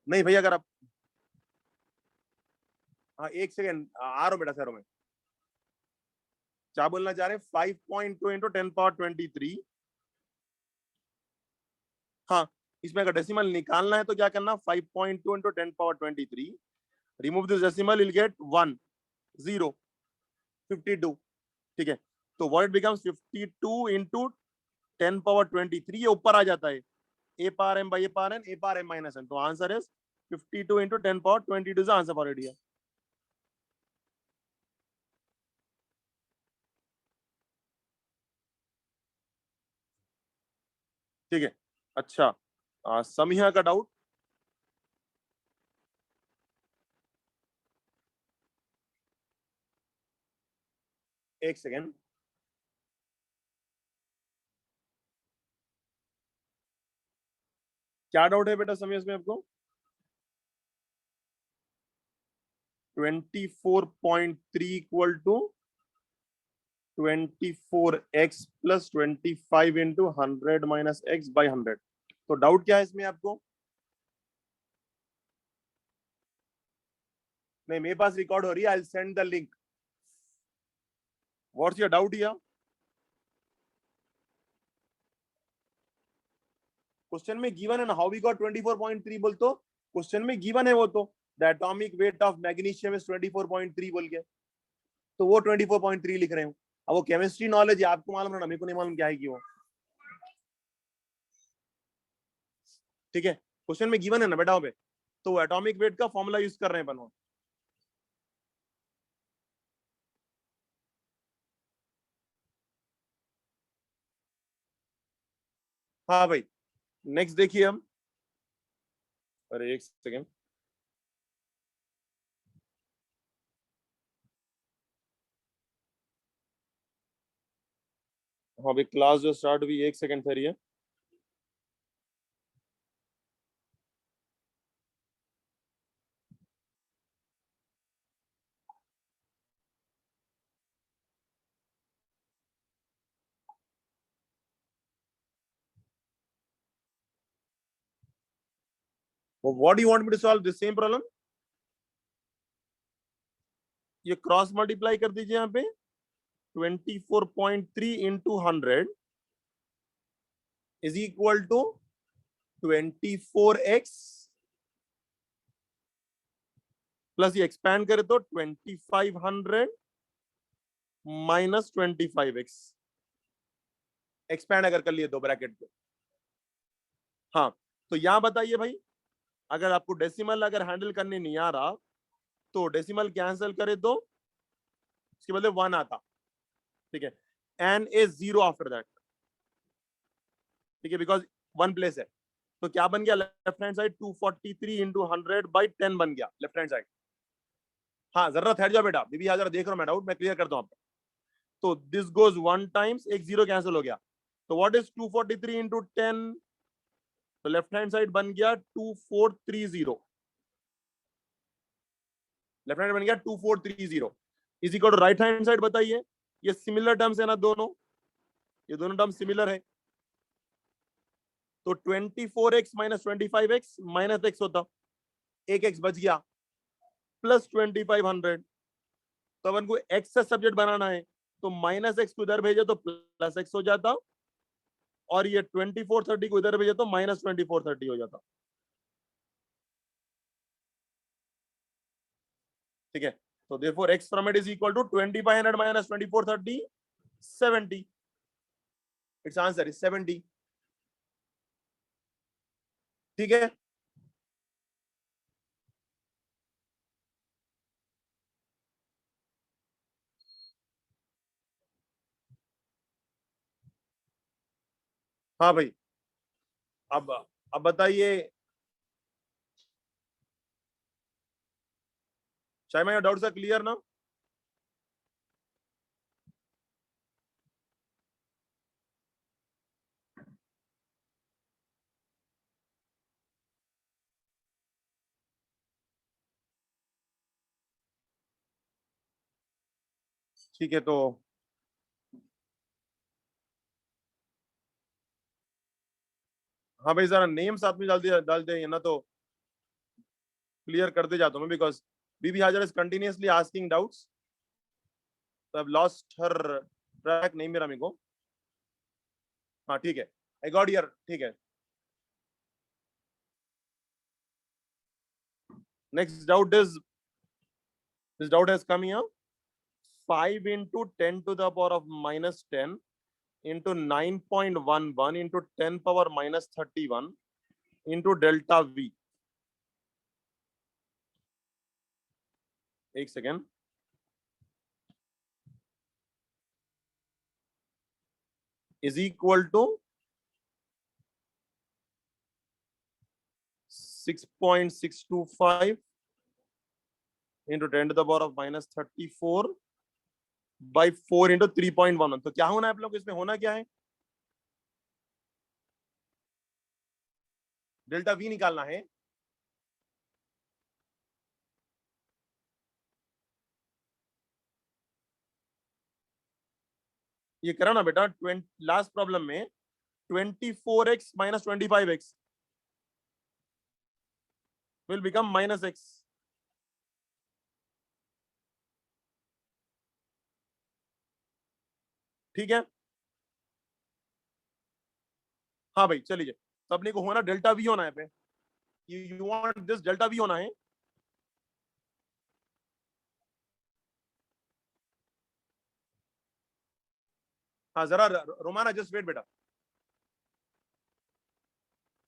A: नहीं भैया, अगर आप हाँ एक सेकेंड आ रहा हूँ बेटा सर में। क्या बोलना चाह रहे हैं? 5.2 इंटू 10 पावर 23। हाँ इसमें अगर डेसिमल निकालना है तो क्या करना? 5.2 into 10 power 23, remove this decimal, will get 1 0 52। ठीक है, तो what it becomes 52 into 10 power 23, ये ऊपर आ जाता है a power m by a power n, a power m minus n। तो answer is 52 into 10 power 22 is answer for Adiya. ठीक है, अच्छा समिया का डाउट। एक सेकेंड, क्या डाउट है बेटा समिया में आपको? 24.3 equal to 24x plus 25 into 100 minus x by 100। तो डाउट क्या है इसमें आपको? नहीं मेरे पास रिकॉर्ड हो रही है, I will send the link. What's your doubt here? Question में गिवन है ना, हाउ वी गॉट 24.3 बोल, तो क्वेश्चन में गिवन है वो, तो the atomic weight of magnesium is 24.3 बोल के, तो वो 24.3 लिख रहे हो। अब वो केमिस्ट्री नॉलेज है, आपको मालूम है ना, मेरे को नहीं मालूम क्या है कि वो। ठीक है, क्वेश्चन में गिवन है ना बेटा पे, तो एटॉमिक वेट का फॉर्मूला यूज कर रहे हैं अपन। हाँ भाई, नेक्स्ट देखिए हम। अरे एक सेकेंड, हाँ भाई क्लास जो स्टार्ट हुई, एक सेकेंड ठहरिए है। What do you want me to solve this same problem? ये क्रॉस मल्टीप्लाई कर दीजिए यहाँ पे, 24.3 into 100 is equal to 24x plus ये एक्सपैंड करे तो 2500 माइनस 25x। एक्सपैंड अगर कर लिए दो ब्रैकेट को। हाँ तो यहां बताइए भाई, अगर आपको डेसिमल अगर हैंडल करने नहीं आ रहा, तो डेसिमल कैंसिल करे तो इसके बदले 1 आता। ठीक है, एन इज 0 आफ्टर दैट। ठीक है, बिकॉज 1 प्लेस है। तो क्या बन गया left hand side? 243 into 100 by 10 बन गया लेफ्ट हैंड साइड। हाँ जरा ठहर जाओ बेटा, बीबी जरा देख रहा हूँ मैं, डाउट मैं क्लियर करता हूँ आपका। तो दिस गोज 1 टाइम्स, एक 0 कैंसिल हो गया। तो व्हाट इज 243 इंटू 10? तो लेफ्ट हैंड साइड बन गया 2430। लेफ्ट हैंड बन गया 2430 is equal to right hand side बताइए। ये सिमिलर टर्म्स है ना दोनों, ये दोनों टर्म सिमिलर है। तो 24x minus 25x minus x होता, एक एक्स बच गया, प्लस 2500। तो अपन को एक्स से सब्जेक्ट बनाना है, तो माइनस एक्स को इधर भेजे तो प्लस एक्स हो जाता, और ये 2430 को इधर भेजे तो माइनस 2430 हो जाता। ठीक है, तो therefore x from it is equal to 2500 minus 2430, 70। It's answer is 70। ठीक है, हाँ भाई। अब अब बताइए, चाहे मैं डाउट सा क्लियर ना? ठीक है, तो हाँ भाई जरा नेम साथ में डाल दिया, डाल दे ना, तो क्लियर करते जाता हूँ मैं, because Bibi Hajra is continuously asking doubts. So I've lost her track. नहीं मेरा मेरे को. हाँ ठीक है. I got your. ठीक है. Next doubt is, this doubt has come here. 5 into 10 to the power of minus 10 into 9.11 into 10 power minus 31 into delta V. एक second. Is equal to 6.625 into 10 to the power of minus 34 by 4 into 3.11. तो क्या होना है आप लोग, इसमें होना क्या है? डेल्टा वी निकालना है. ये करा ना बेटा. लास्ट प्रॉब्लम में 24x minus 25x will become minus x. ठीक है. हाँ भाई चलिए. तो अपने को होना डेल्टा वी होना है पे. You want this delta V होना है. हाँ जरा रोमाना जस्ट वेट बेटा.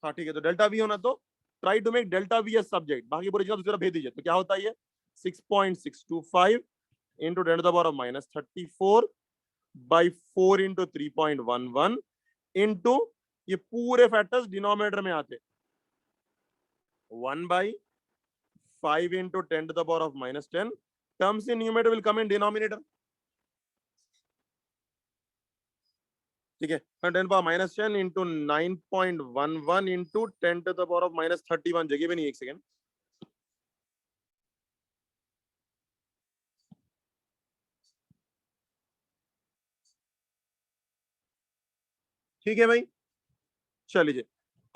A: हाँ ठीक है. तो डेल्टा वी होना, तो try to make delta V as subject. बाकी पूरी चीजें दूसरा भेज दीजिए. तो क्या होता है ये 6.625 into 10 to the power of minus 34 by 4 into 3.11 into ये पूरे फैक्टर्स डिनोमिनेटर में आते 1 by 5 into 10 to the power of minus 10. Terms in numerator will come in denominator. ठीक है. 10 power minus 10 into 9.11 into 10 to the power of minus 31. जगह भी नहीं. एक सेकेंड. ठीक है भाई. चलिए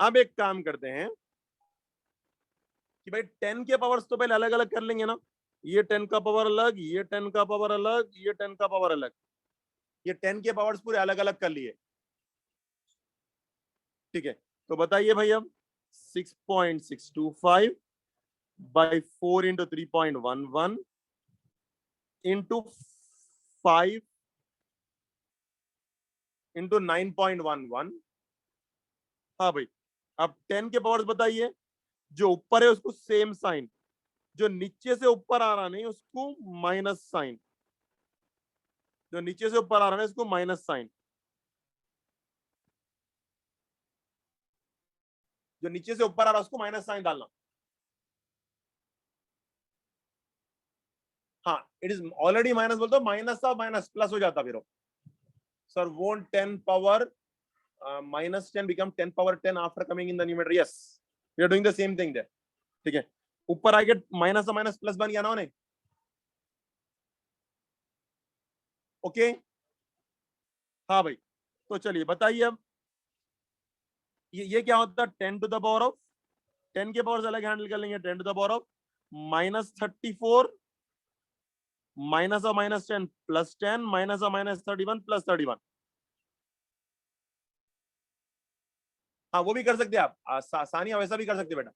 A: अब एक काम करते हैं कि भाई 10 के पावर्स तो पहले अलग अलग कर लेंगे ना. ये 10 का पावर अलग, ये 10 का पावर अलग, ये 10 का पावर अलग. ये 10 के पावर्स पूरे अलग अलग कर लिए. ठीक है. तो बताइए भाई अब 6.625 by 4 into 3.11 into 5 into 9.11. हाँ भाई. अब 10 के पावर्स बताइए. जो ऊपर है उसको सेम साइन, जो नीचे से ऊपर आ रहा नहीं उसको माइनस साइन, जो नीचे से ऊपर आ रहा है उसको माइनस साइन, जो नीचे से ऊपर आ रहा है उसको माइनस साइन डालना. हाँ इट इज ऑलरेडी माइनस बोलते हो. माइनस था माइनस प्लस हो जाता फिर. Sir won't 10 power minus 10 become 10 power 10 after coming in the numerator? Yes, we are doing the same thing there. ठीक है. ऊपर आगे माइनस से माइनस प्लस बन गया ना. उन्हें ओके. हाँ भाई. तो चलिए बताइए अब ये क्या होता है. 10 to the power of 10 के पावर से अलग हैंडल कर लेंगे. 10 to the power of minus 34 minus of minus 10 plus 10 minus of minus 31 plus 31. हाँ वो भी कर सकते हैं आप. सानिया वैसा भी कर सकते बेटा.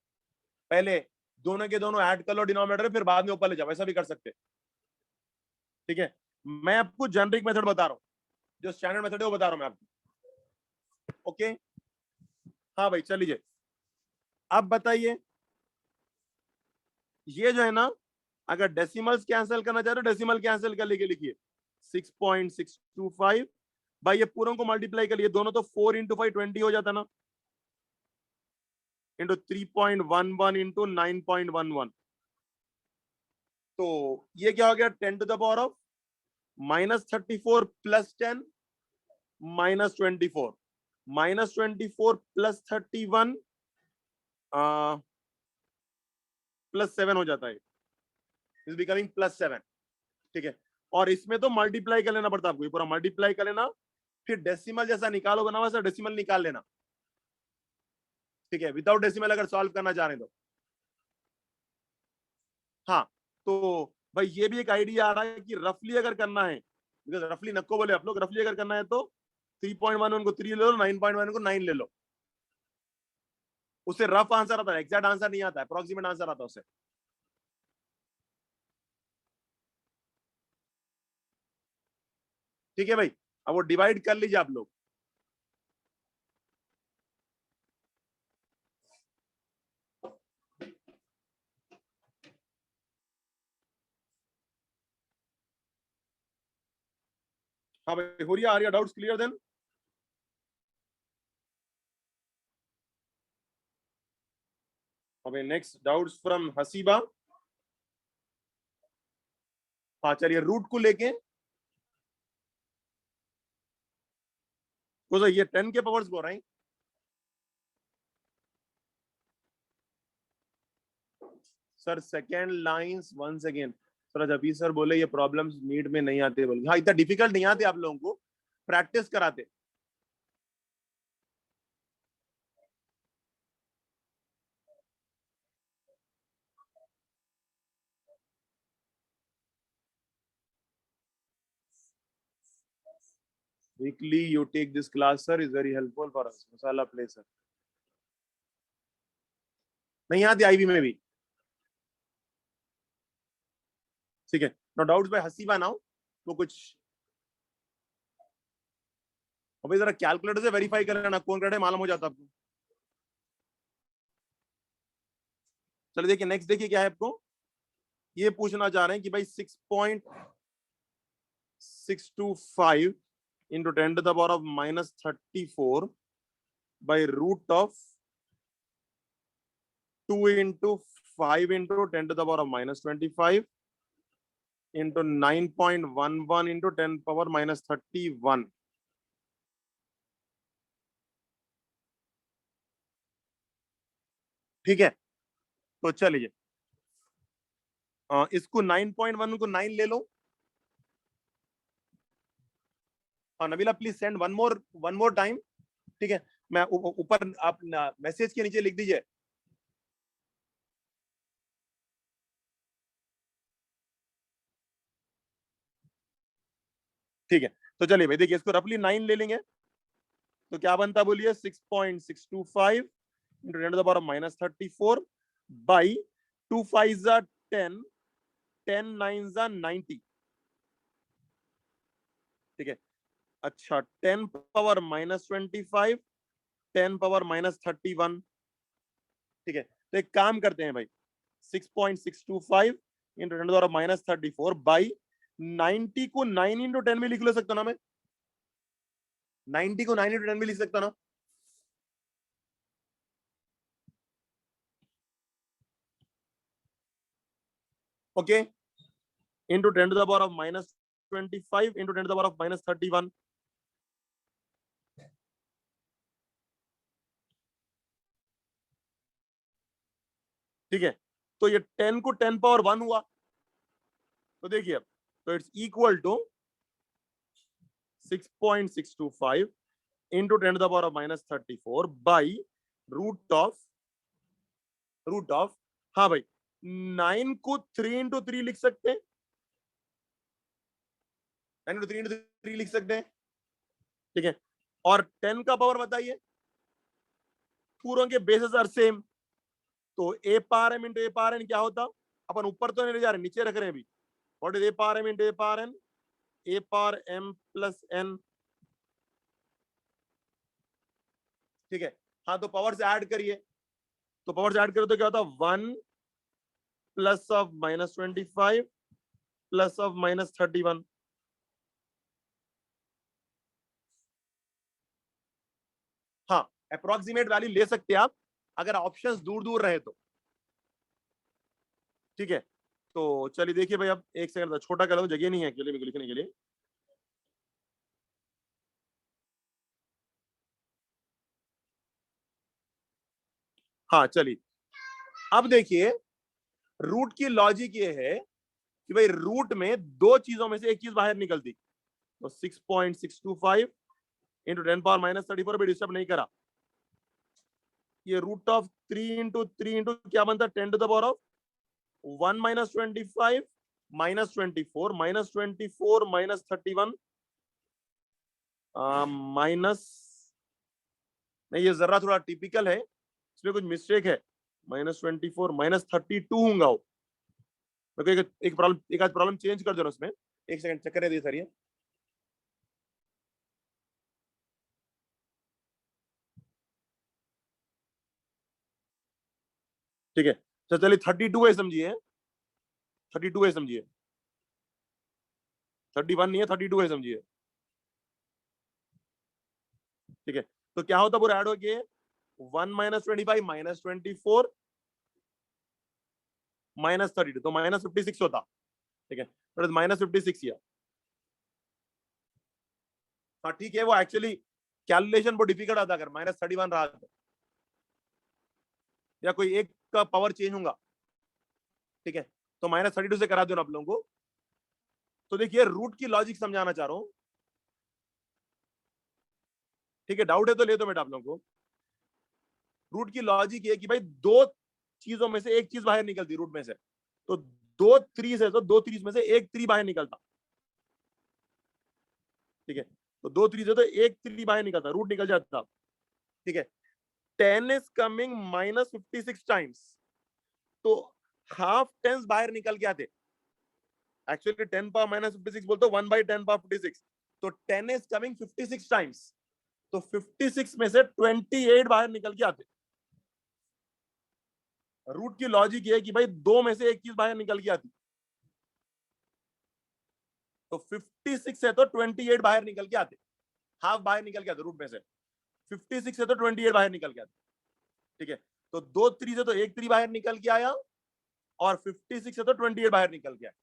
A: पहले दोनों के दोनों ऐड कर लो डिनोमिनेटर, फिर बाद में ऊपर ले जाओ. वैसा भी कर सकते. ठीक है. मैं आपको जेनरिक मेथड बता रहा हूँ. जो स्टैंडर्ड मेथड है वो बता रहा हूँ मैं आपको. ओके. हाँ भाई चलिए. अब बताइए ये जो है ना, अगर डेसिमल्स कैंसिल करना चाहे तो डेसिमल कैंसिल कर लेके लिखिए 6.625 भाई. ये पूरों को मल्टीप्लाई कर लिए दोनों, तो 4 into 5 20 हो जाता ना, इंटू 3.11 इंटू 9.11. तो ये क्या हो गया 10 to the power of minus 34 plus 10 minus 24 minus 24 plus 31 plus 7 हो जाता है. Is becoming plus 7. ठीक है. और इसमें तो मल्टीप्लाई कर लेना पड़ता है आपको. ये पूरा मल्टीप्लाई कर लेना, फिर डेसिमल जैसा निकालोगे ना वैसा डेसिमल निकाल लेना. ठीक है. विदाउट डेसिमल अगर सॉल्व करना चाह रहे तो. हाँ तो भाई ये भी एक आइडिया आ रहा है कि रफली अगर करना है, बिकॉज रफली नको बोले आप लोग, रफली अगर करना है तो 3.1 उनको 3 ले लो, 9.1 को 9 ले लो। उससे रफ आंसर आता है, एग्जैक्ट आंसर नहीं आता है, अप्रोक्सीमेट आंसर आता है उससे। ठीक है भाई, अब वो डिवाइड कर लीजिए आप लोग। हाँ भाई, हो रही है, आ रही है, डाउट्स क्लियर देन? अबे नेक्स्ट डाउट्स फ्रॉम हसीबा। हाँ चलिए, रूट को लेके तो ये 10 के पावर्स बोल रहे हैं sir. Second lines once again sir, अभी सर बोले ये प्रॉब्लम्स नीट में नहीं आते बोल। हाँ, इतना डिफिकल्ट नहीं आते आप लोगों को, प्रैक्टिस कराते। Weekly you take this class sir, is very helpful for us. Masala play sir, नहीं आती आईबी में भी। ठीक है, नो डाउट्स भाई हसीबा नाउ। वो कुछ अभी जरा कैलकुलेटर से वेरीफाई कर लेना कौन करेक्ट है, मालूम हो जाता आपको। चलिए देखिए, नेक्स्ट देखिए क्या है आपको। ये पूछना चाह रहे हैं कि भाई 6.625 into 10 to the power of minus 34 by root of 2 into 5 into 10 to the power of minus 25 into 9.11 into 10 power minus 31। ठीक है, तो चलिए इसको 9.1 को 9 ले लो। Nabila please send one more time. ठीक है, मैं ऊपर आप मैसेज के नीचे लिख दीजिए। ठीक है, तो चलिए भाई देखिए, इसको रफली 9 ले लेंगे तो क्या बनता बोलिए, 6.625 into 10 to the power of minus 34 by 2 5s are 10, 10 9s are 90। ठीक है, अच्छा 10 पावर माइनस 25, 10 पावर माइनस 31। ठीक है, तो एक काम करते हैं भाई, 6.625 इंटू 10 द्वारा माइनस 34 बाई 90 को 9 इंटू 10 में लिख ले सकता ना मैं, 90 को 9 इंटू 10 में लिख सकता ना। Okay, into 10 to the power of minus 25 into 10 to the power of minus 31। ठीक है, तो ये 10 को 10 पावर 1 हुआ, तो देखिए अब, तो it's equal to 6.625 into 10 to the power of minus 34 by root of, हाँ भाई 9 को 3 इंटू 3 लिख सकते हैं, 9 इंटू 3 इंटू 3 लिख सकते हैं। ठीक है, और 10 का पावर बताइए, पूरों के बेसिस आर सेम, तो ए power M into A power N क्या होता, अपन ऊपर तो नहीं ले जा रहे, नीचे रख रहे हैं अभी। What is A power M into A power N, A power M plus N. ठीक है, हाँ तो पावर से ऐड करिए, तो पावर से ऐड करो तो क्या होता, 1 plus of minus 25 plus of minus 31। हाँ, अप्रोक्सीमेट वैल्यू ले सकते हैं आप अगर ऑप्शंस दूर दूर रहे तो। ठीक है, तो चलिए देखिए भाई, अब एक सेकंड छोटा कर लो, जगह नहीं है अकेले में लिखने के लिए। हाँ चलिए, अब देखिए रूट की लॉजिक ये है कि भाई रूट में दो चीजों में से एक चीज बाहर निकलती, तो 6.625 इंटू 10 पावर माइनस 34 भी डिस्टर्ब नहीं करा, ये रूट ऑफ 3 इंटू 3 इंटू क्या बनता है, 10 to the power of 1 minus 25 minus 24 minus 24 minus 31 minus, नहीं ये जरा थोड़ा टिपिकल है, इसमें कुछ मिस्टेक है। -24 -32 होगा वो। मेरे को एक प्रॉब्लम, एक आध प्रॉब्लम चेंज कर दो ना उसमें। एक सेकंड चेक करने दीजिए सर ये। ठीक है सर, चलिए 32 है समझिए, 32 है समझिए, 31 नहीं है, 32 है समझिए। ठीक है, तो क्या होता पूरा ऐड हो गया, 1 minus 25 minus 24 minus 32, तो -56 होता। ठीक है, तो -56 या, हाँ ठीक है, वो एक्चुअली कैलकुलेशन बहुत डिफिकल्ट आता अगर -31 रहा तो, या कोई एक का पावर चेंज होगा। ठीक है, तो -32 से करा दो ना आप लोगों को। तो देखिए रूट की लॉजिक समझाना चाह रहा हूं। ठीक है, डाउट है तो ले दो बेटा आप लोगों को। रूट की लॉजिक ये कि भाई दो चीजों में से एक चीज बाहर निकलती रूट में से, तो दो थ्री से, तो दो थ्री में से एक थ्री बाहर निकलता। ठीक है, तो दो थ्री से तो एक थ्री बाहर निकलता, रूट निकल जाता। ठीक है, 10 इज कमिंग -56 टाइम्स, तो हाफ टेंस बाहर निकल के आते। एक्चुअली 10 पावर -56 बोलते 1/10 पावर 56, तो 10 इज कमिंग 56 टाइम्स, तो 56 में से 28 बाहर निकल के आते। रूट की लॉजिक ये है कि भाई दो में से एक चीज बाहर निकल के आती, तो 56 है तो 28 बाहर निकल के आते, हाफ बाहर निकल के आते रूट में से। 56 है तो 28 बाहर निकल के आते। ठीक है, तो दो थ्री से तो एक थ्री बाहर निकल के आया, और 56 है तो 28 बाहर निकल के आया।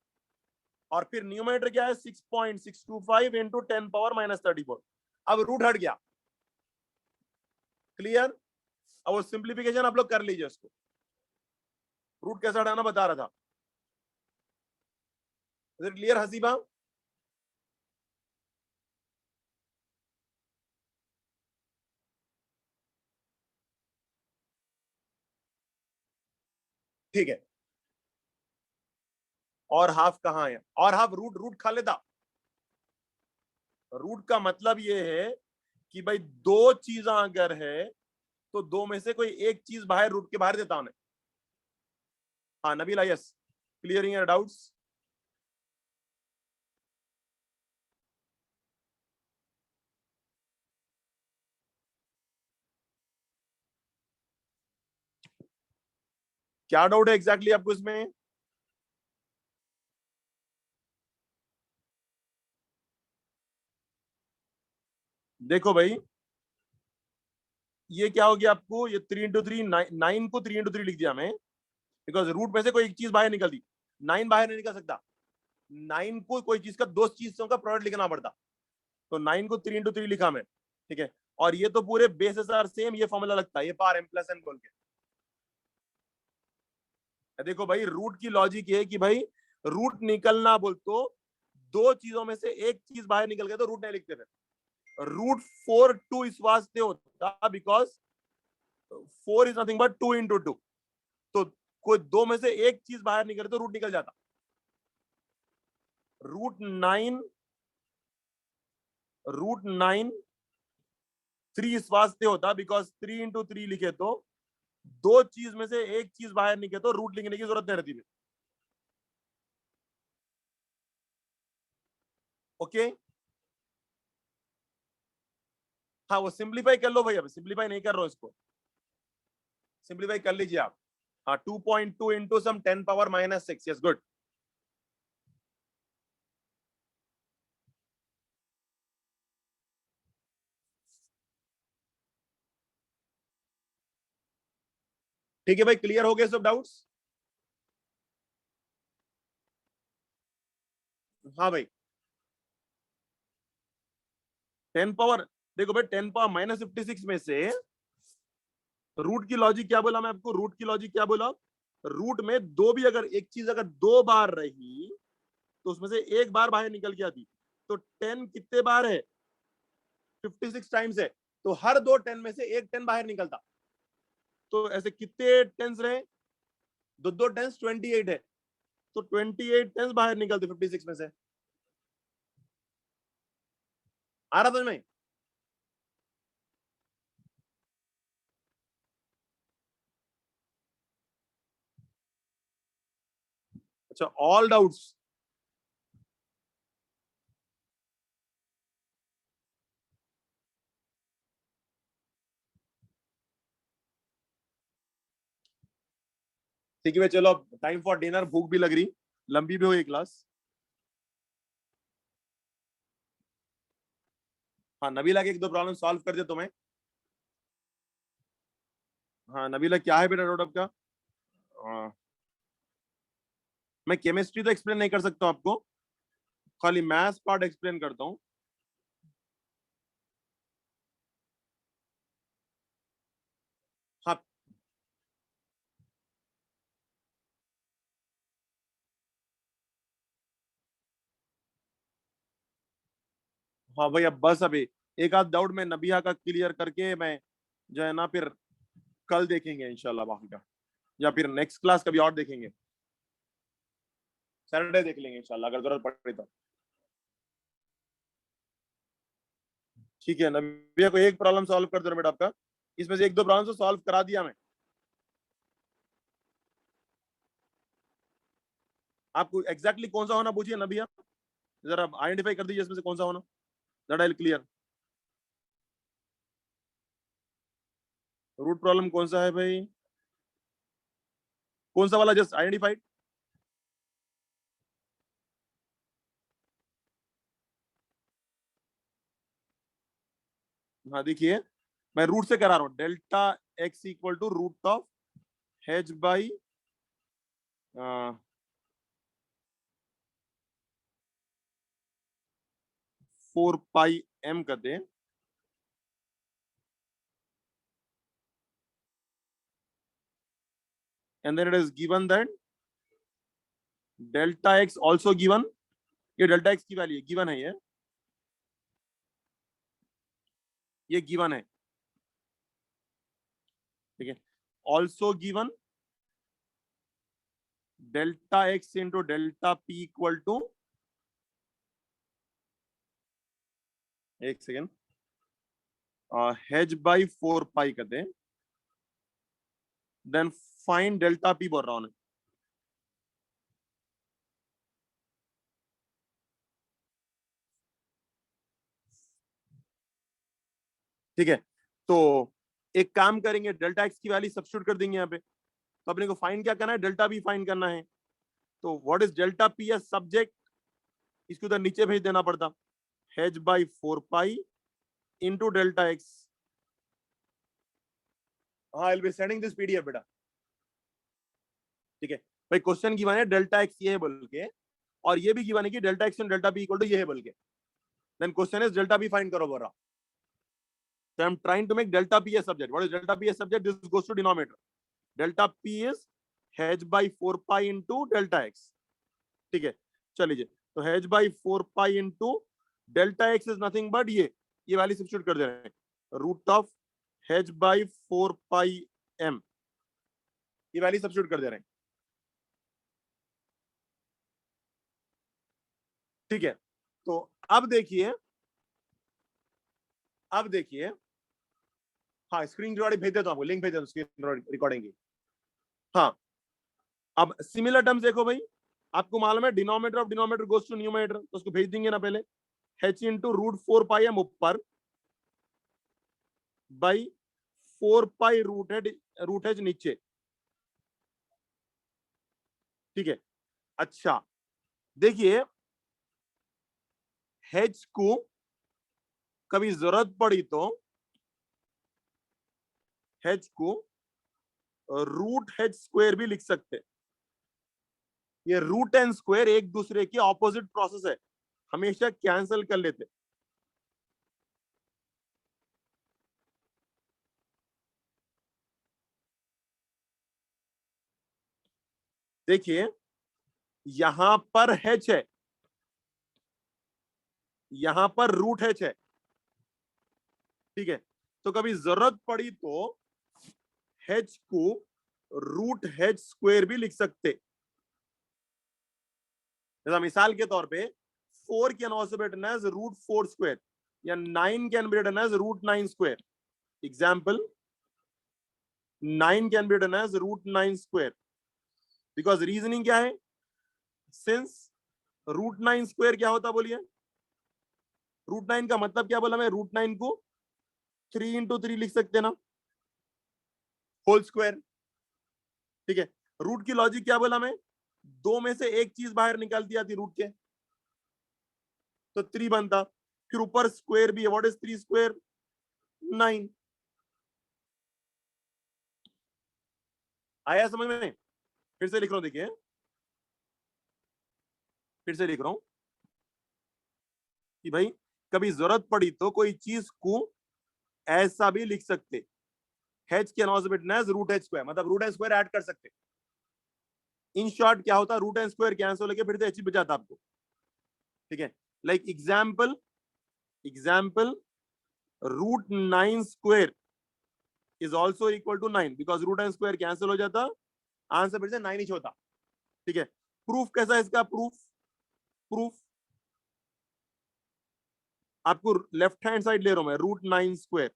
A: और फिर न्यूमरेटर क्या है, 6.625 इंटू 10 पावर -34। अब रूट हट गया, क्लियर। अब वो सिंप्लीफिकेशन आप लोग कर लीजिए उसको, रूट कैसे हटाना बता रहा था। क्लियर हसीबा? ठीक है, और हाफ कहाँ है, और हाफ रूट रूट खा लेता। रूट का मतलब ये है कि भाई दो चीजें अगर है, तो दो में से कोई एक चीज बाहर रूट के बाहर देता उन्हें। हाँ Nabila, yes, clearing your doubts. क्या डाउट है एग्जैक्टली आपको इसमें? देखो भाई, ये क्या हो गया आपको, ये 3 into 3, 9 को 3 into 3 लिख दिया मैं, बिकॉज रूट में से कोई एक चीज बाहर निकल दी। 9 बाहर नहीं निकल सकता, 9 को कोई चीज का दो चीजों का प्रोडक्ट लिखना पड़ता, तो 9 को 3 into 3 लिखा मैं। ठीक है, और ये तो पूरे बेस आर सेम, ये फॉर्मूला लगता है, ये पार m+n बोल के। देखो भाई रूट की लॉजिक ये है कि भाई रूट निकलना बोल तो दो चीजों में से एक चीज बाहर निकल गया तो रूट नहीं लिखते फिर। √4 2 इस वास्ते होता because 4 is nothing but 2 into 2, तो कोई दो में से एक चीज बाहर निकले तो रूट निकल जाता। √9, √9 3 इस वास्ते होता बिकॉज 3 into 3 लिखे तो दो चीज में से एक चीज बाहर निकले तो रूट लिखने की जरूरत नहीं रहती। ओके, हाँ वो सिंप्लीफाई कर लो भाई, अब सिंप्लीफाई नहीं कर रहा हूं इसको, सिंप्लीफाई कर लीजिए आप। हाँ 2.2 into sum 10 power -6, yes good. ठीक है भाई, क्लियर हो गए सब डाउट्स? हाँ भाई, 10 पावर, देखो भाई 10 पावर -56 में से रूट की लॉजिक क्या बोला मैं आपको, रूट की लॉजिक क्या बोला, रूट में दो भी अगर एक चीज अगर दो बार रही तो उसमें से एक बार बाहर निकल के आती, तो 10 कितने बार है, 56 टाइम्स है, तो हर दो 10 में से एक 10 बाहर निकलता। तो ऐसे कितने टेंस रहे, दो दो टेंस 28 है, तो 28 टेंस बाहर निकलते 56 में से। आ रहा समझ में? अच्छा, ऑल डाउट्स? ठीक है, चलो टाइम फॉर डिनर, भूख भी लग रही, लंबी भी हुई क्लास। हाँ, नबीला के एक दो प्रॉब्लम सॉल्व कर दे तुम्हें। हाँ नबीला, क्या है बेटा रोड का? हाँ, मैं केमिस्ट्री तो एक्सप्लेन नहीं कर सकता हूँ आपको, खाली मैथ्स पार्ट एक्सप्लेन करता हूँ। हाँ हाँ भाई, अब बस अभी एक आध डाउट में नबिया का क्लियर करके मैं जो है ना, फिर कल देखेंगे इंशाल्लाह बाकी का, या फिर नेक्स्ट क्लास कभी और देखेंगे, सैटरडे देख लेंगे इंशाल्लाह अगर जरूरत पड़े तो। ठीक है, नबिया को एक प्रॉब्लम सॉल्व कर दो बेटा आपका, इसमें से एक दो प्रॉब्लम तो सॉल्व करा दिया मैं। आपको एग्जैक्टली कौन सा होना पूछिए नबिया, जरा आइडेंटिफाई कर दीजिए इसमें से कौन सा होना, that I clear. Root problem कौन सा है भाई, कौन सा वाला जस्ट आइडेंटिफाइड? हाँ देखिए, मैं रूट से करा रहा हूँ, delta X equal to root of H by 4 pi m करते हैं, and then it is given that delta x also given, ये डेल्टा एक्स की वैल्यू गिवन है, ये गिवन है, ठीक है। Also given delta X into delta P equal to, एक सेकेंड, h/4 पाई करते हैं, देन फाइंड डेल्टा पी बोल रहा हूं, ठीक है। तो एक काम करेंगे, डेल्टा एक्स की वैल्यू सब्स्टिट्यूट कर देंगे यहाँ पे, तो अपने को फाइंड क्या करना है, डेल्टा पी फाइंड करना है। तो what is delta P S subject, इसको उधर नीचे भेज देना पड़ता, h/4 pi into delta X. हाँ, I will be sending this PDF बेटा, ठीक है। भाई क्वेश्चन गिवन है डेल्टा एक्स ये है बोल के, और ये भी गिवन है कि delta X and delta P equal to ये है बोल के, then question is delta P find करो बोल रहा। So I'm trying to make delta p a subject. What is delta p a subject? This goes to denominator. Delta p is h/4 pi into delta x. ठीक है, चलिए, तो h/4 pi into delta x is nothing but ये value substitute कर दे रहे हैं, root of h/4 pi m, ये वैल्यू सब्स्टिट्यूट कर दे रहे हैं, ठीक है। तो अब देखिए, अब देखिए, हाँ स्क्रीन रिकॉर्डिंग भेज देता हूँ आपको, लिंक भेज देता हूँ स्क्रीन रिकॉर्डिंग की। हाँ, अब सिमिलर टर्म्स देखो भाई, आपको मालूम है denominator of denominator goes to numerator, तो उसको भेज देंगे ना पहले, h into root 4 pi m ऊपर बाई 4 पाई रूट h नीचे, ठीक है। अच्छा देखिए, h को कभी जरूरत पड़ी तो h को रूट h² भी लिख सकते, ये रूट एंड स्क्वायर एक दूसरे के ऑपोजिट प्रोसेस है, हमेशा कैंसिल कर लेते। देखिए यहां पर h है, यहां पर रूट h है, ठीक है। तो कभी जरूरत पड़ी तो h को रूट h² भी लिख सकते, जैसा मिसाल के तौर पे 4 can also be written as root 4 square या 9 can be written as root 9 square. Example 9 can be written as root 9 square because reasoning क्या है, सिंस रूट 9 स्क्वायर क्या होता बोलिए, रूट 9 का मतलब क्या बोला मैं, रूट 9 को 3 इंटू 3 लिख सकते ना, होल स्क्वायर. ठीक है, रूट की लॉजिक क्या बोला मैं, दो में से एक चीज बाहर निकालती आती रूट के तो 3 बनता, फिर ऊपर स्क्वायर भी है. What is 3 square, 9. आया समझ में? फिर से लिख रहा हूं, देखिए फिर से लिख रहा हूं कि भाई कभी जरूरत पड़ी तो कोई चीज को ऐसा भी लिख सकते, h can also be written as root h square, मतलब रूट h स्क्वायर ऐड कर सकते. इन शॉर्ट क्या होता, रूट h स्क्वायर कैंसिल होके फिर से h बच जाता आपको. ठीक है, like example root 9 square is also equal to 9 because root n square cancel हो जाता, आंसर फिर से 9 ही होता. ठीक है, प्रूफ कैसा है इसका, प्रूफ आपको लेफ्ट हैंड साइड ले रहा हूं मैं, रूट 9 स्क्वायर,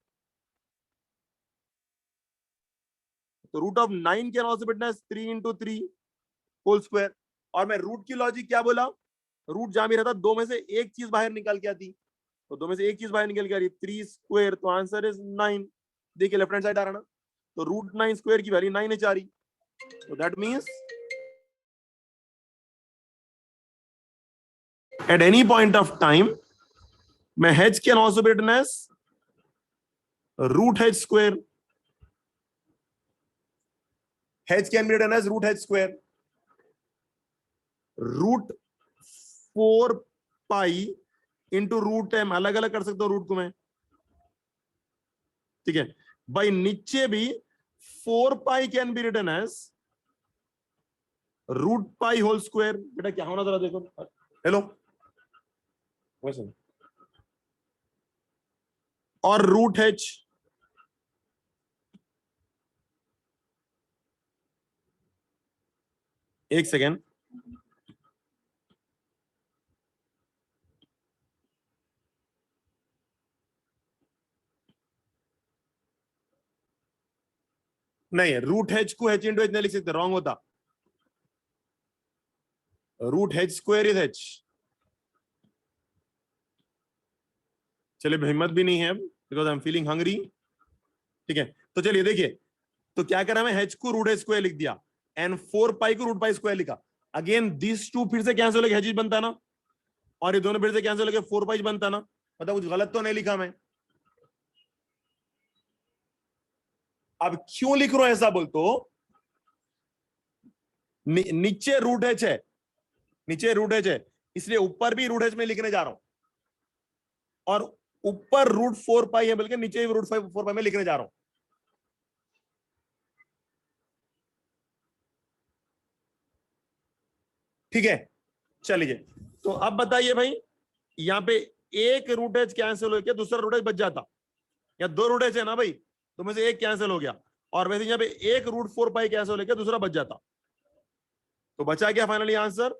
A: तो root of 9 can also be written as 3 into 3 whole square. और मैं रूट की लॉजिक क्या बोला, रूट जहां भी रहता दो में से एक चीज बाहर निकाल के आती, तो दो में से एक चीज बाहर निकल के आ रही 3 स्क्वायर, तो आंसर इज 9. देखिए लेफ्ट हैंड साइड आ रहा ना, तो रूट 9 स्क्वायर की वैल्यू 9 h आ रही, तो that means at any point of time मैं h can also be written as root h square, h can be written as root h square, root 4 pi into root m, अलग अलग कर सकता हूं root को मैं. ठीक है भाई, नीचे भी 4 pi can be written as root pi whole square. बेटा क्या होना जरा देखो, हेलो वैसे, और रूट h, एक सेकेंड, नहीं रूट h को h इंटू h नहीं लिख सकते, रॉन्ग होता. Root h square is h. चलिए हिम्मत भी नहीं है because I am feeling hungry. ठीक है, तो चलिए देखिए, तो क्या करा मैं, h को रूट h स्क्वायर लिख दिया एंड 4 पाई को रूट पाई स्क्वायर लिखा. अगेन दिस टू फिर से कैंसिल होकर h बनता ना, और ये दोनों फिर से कैंसिल होकर 4 पाई बनता ना, मतलब कुछ गलत तो नहीं लिखा मैं. अब क्यों लिख रहा हूं ऐसा बोल तो, नीचे रूट h है, नीचे रूट h है, इसलिए ऊपर भी रूट h में लिखने जा रहा हूं, और ऊपर रूट 4 पाई है बल्कि नीचे भी रूट 4 पाई में लिखने जा रहा हूं. ठीक है, चलिए तो अब बताइए भाई, यहां पे एक रूट h कैंसिल हो गया, दूसरा रूट h बच जाता, या दो रूट h है ना भाई, तो में से एक कैंसिल हो गया, और वैसे यहां पे एक रूट 4 पाई कैंसिल हो गया, दूसरा बच जाता, तो बचा क्या finally answer,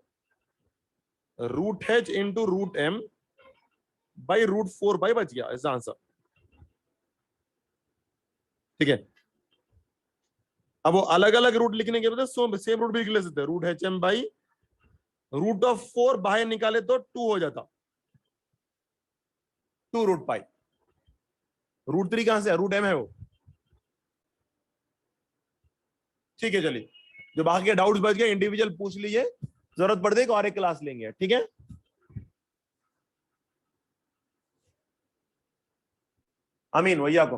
A: root h into root m by root 4 pi बच गया, ऐसा आंसर. ठीक है, अब वो अलग अलग रूट लिखने के बजाय सेम रूट भी लिख ले सकते हैं, root h m by root of 4 बाहर निकाले तो 2 हो जाता, 2 रूट पाई. रूट 3 कहां से है, रूट m है वो. ठीक है, चलिए जो बाकी के डाउट्स बच गए इंडिविजुअल पूछ लीजिए, जरूरत पड़ जाएगी और एक क्लास लेंगे. ठीक है, अमीन भैया को